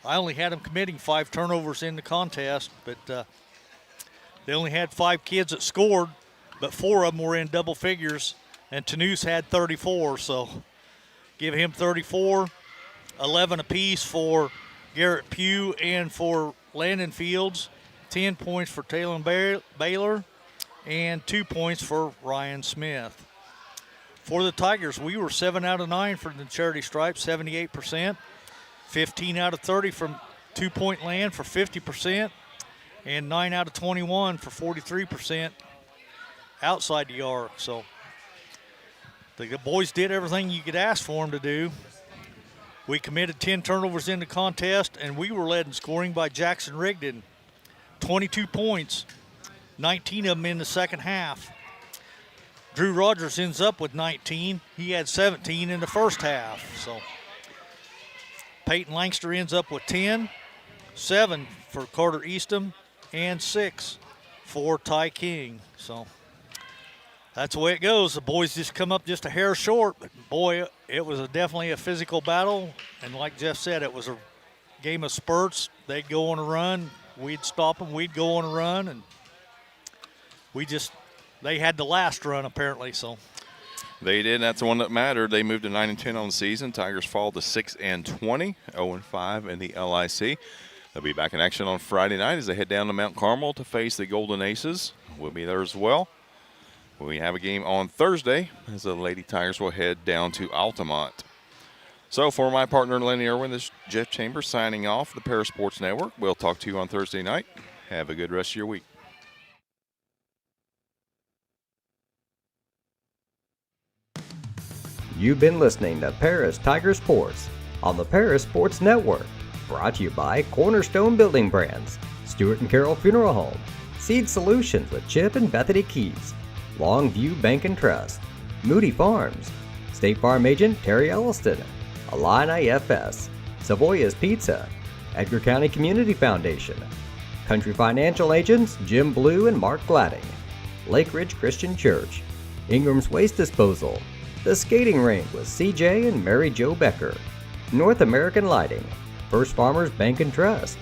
I only had them committing 5 turnovers in the contest, but they only had 5 kids that scored, but 4 of them were in double figures, and Tanous had 34, so give him 34. 11 apiece for Garrett Pugh and for Landon Fields. 10 points for Taylor Baylor and 2 points for Ryan Smith. For the Tigers, we were 7 out of 9 for the charity stripe, 78%. 15 out of 30 from two-point land for 50%. And 9 out of 21 for 43% outside the arc. So the boys did everything you could ask for them to do. We committed 10 turnovers in the contest, and we were led in scoring by Jackson Rigdon. 22 points, 19 of them in the second half. Drew Rogers ends up with 19. He had 17 in the first half. So Peyton Langster ends up with 10, 7 for Carter Easton, and 6 for Ty King. So that's the way it goes. The boys just come up just a hair short, but boy, it was definitely a physical battle. And like Jeff said, it was a game of spurts. They'd go on a run, we'd stop them, we'd go on a run, and they had the last run apparently. So they did. That's the one that mattered. They moved to 9-10 on the season. Tigers fall to 6-20, 0-5 in the LIC. They'll be back in action on Friday night as they head down to Mount Carmel to face the Golden Aces. We'll be there as well. We have a game on Thursday as the Lady Tigers will head down to Altamont. So for my partner Lenny Irwin, this is Jeff Chambers signing off the Paris Sports Network. We'll talk to you on Thursday night. Have a good rest of your week. You've been listening to Paris Tiger Sports on the Paris Sports Network. Brought to you by Cornerstone Building Brands, Stewart & Carroll Funeral Home, Seed Solutions with Chip and Bethany Keys, Longview Bank and Trust, Moody Farms, State Farm Agent Terry Elliston, Illini FS, Savoya's Pizza, Edgar County Community Foundation, Country Financial Agents Jim Blue and Mark Gladding, Lake Ridge Christian Church, Ingram's Waste Disposal, The Skating Rink with CJ and Mary Jo Becker, North American Lighting, First Farmers Bank and Trust,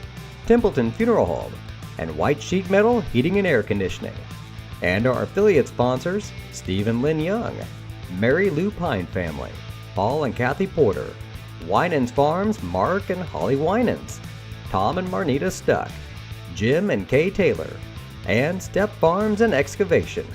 Templeton Funeral Home, and White Sheet Metal Heating and Air Conditioning. And our affiliate sponsors, Steve and Lynn Young, Mary Lou Pine Family, Paul and Kathy Porter, Winans Farms, Mark and Holly Winans, Tom and Marnita Stuck, Jim and Kay Taylor, and Step Farms and Excavation.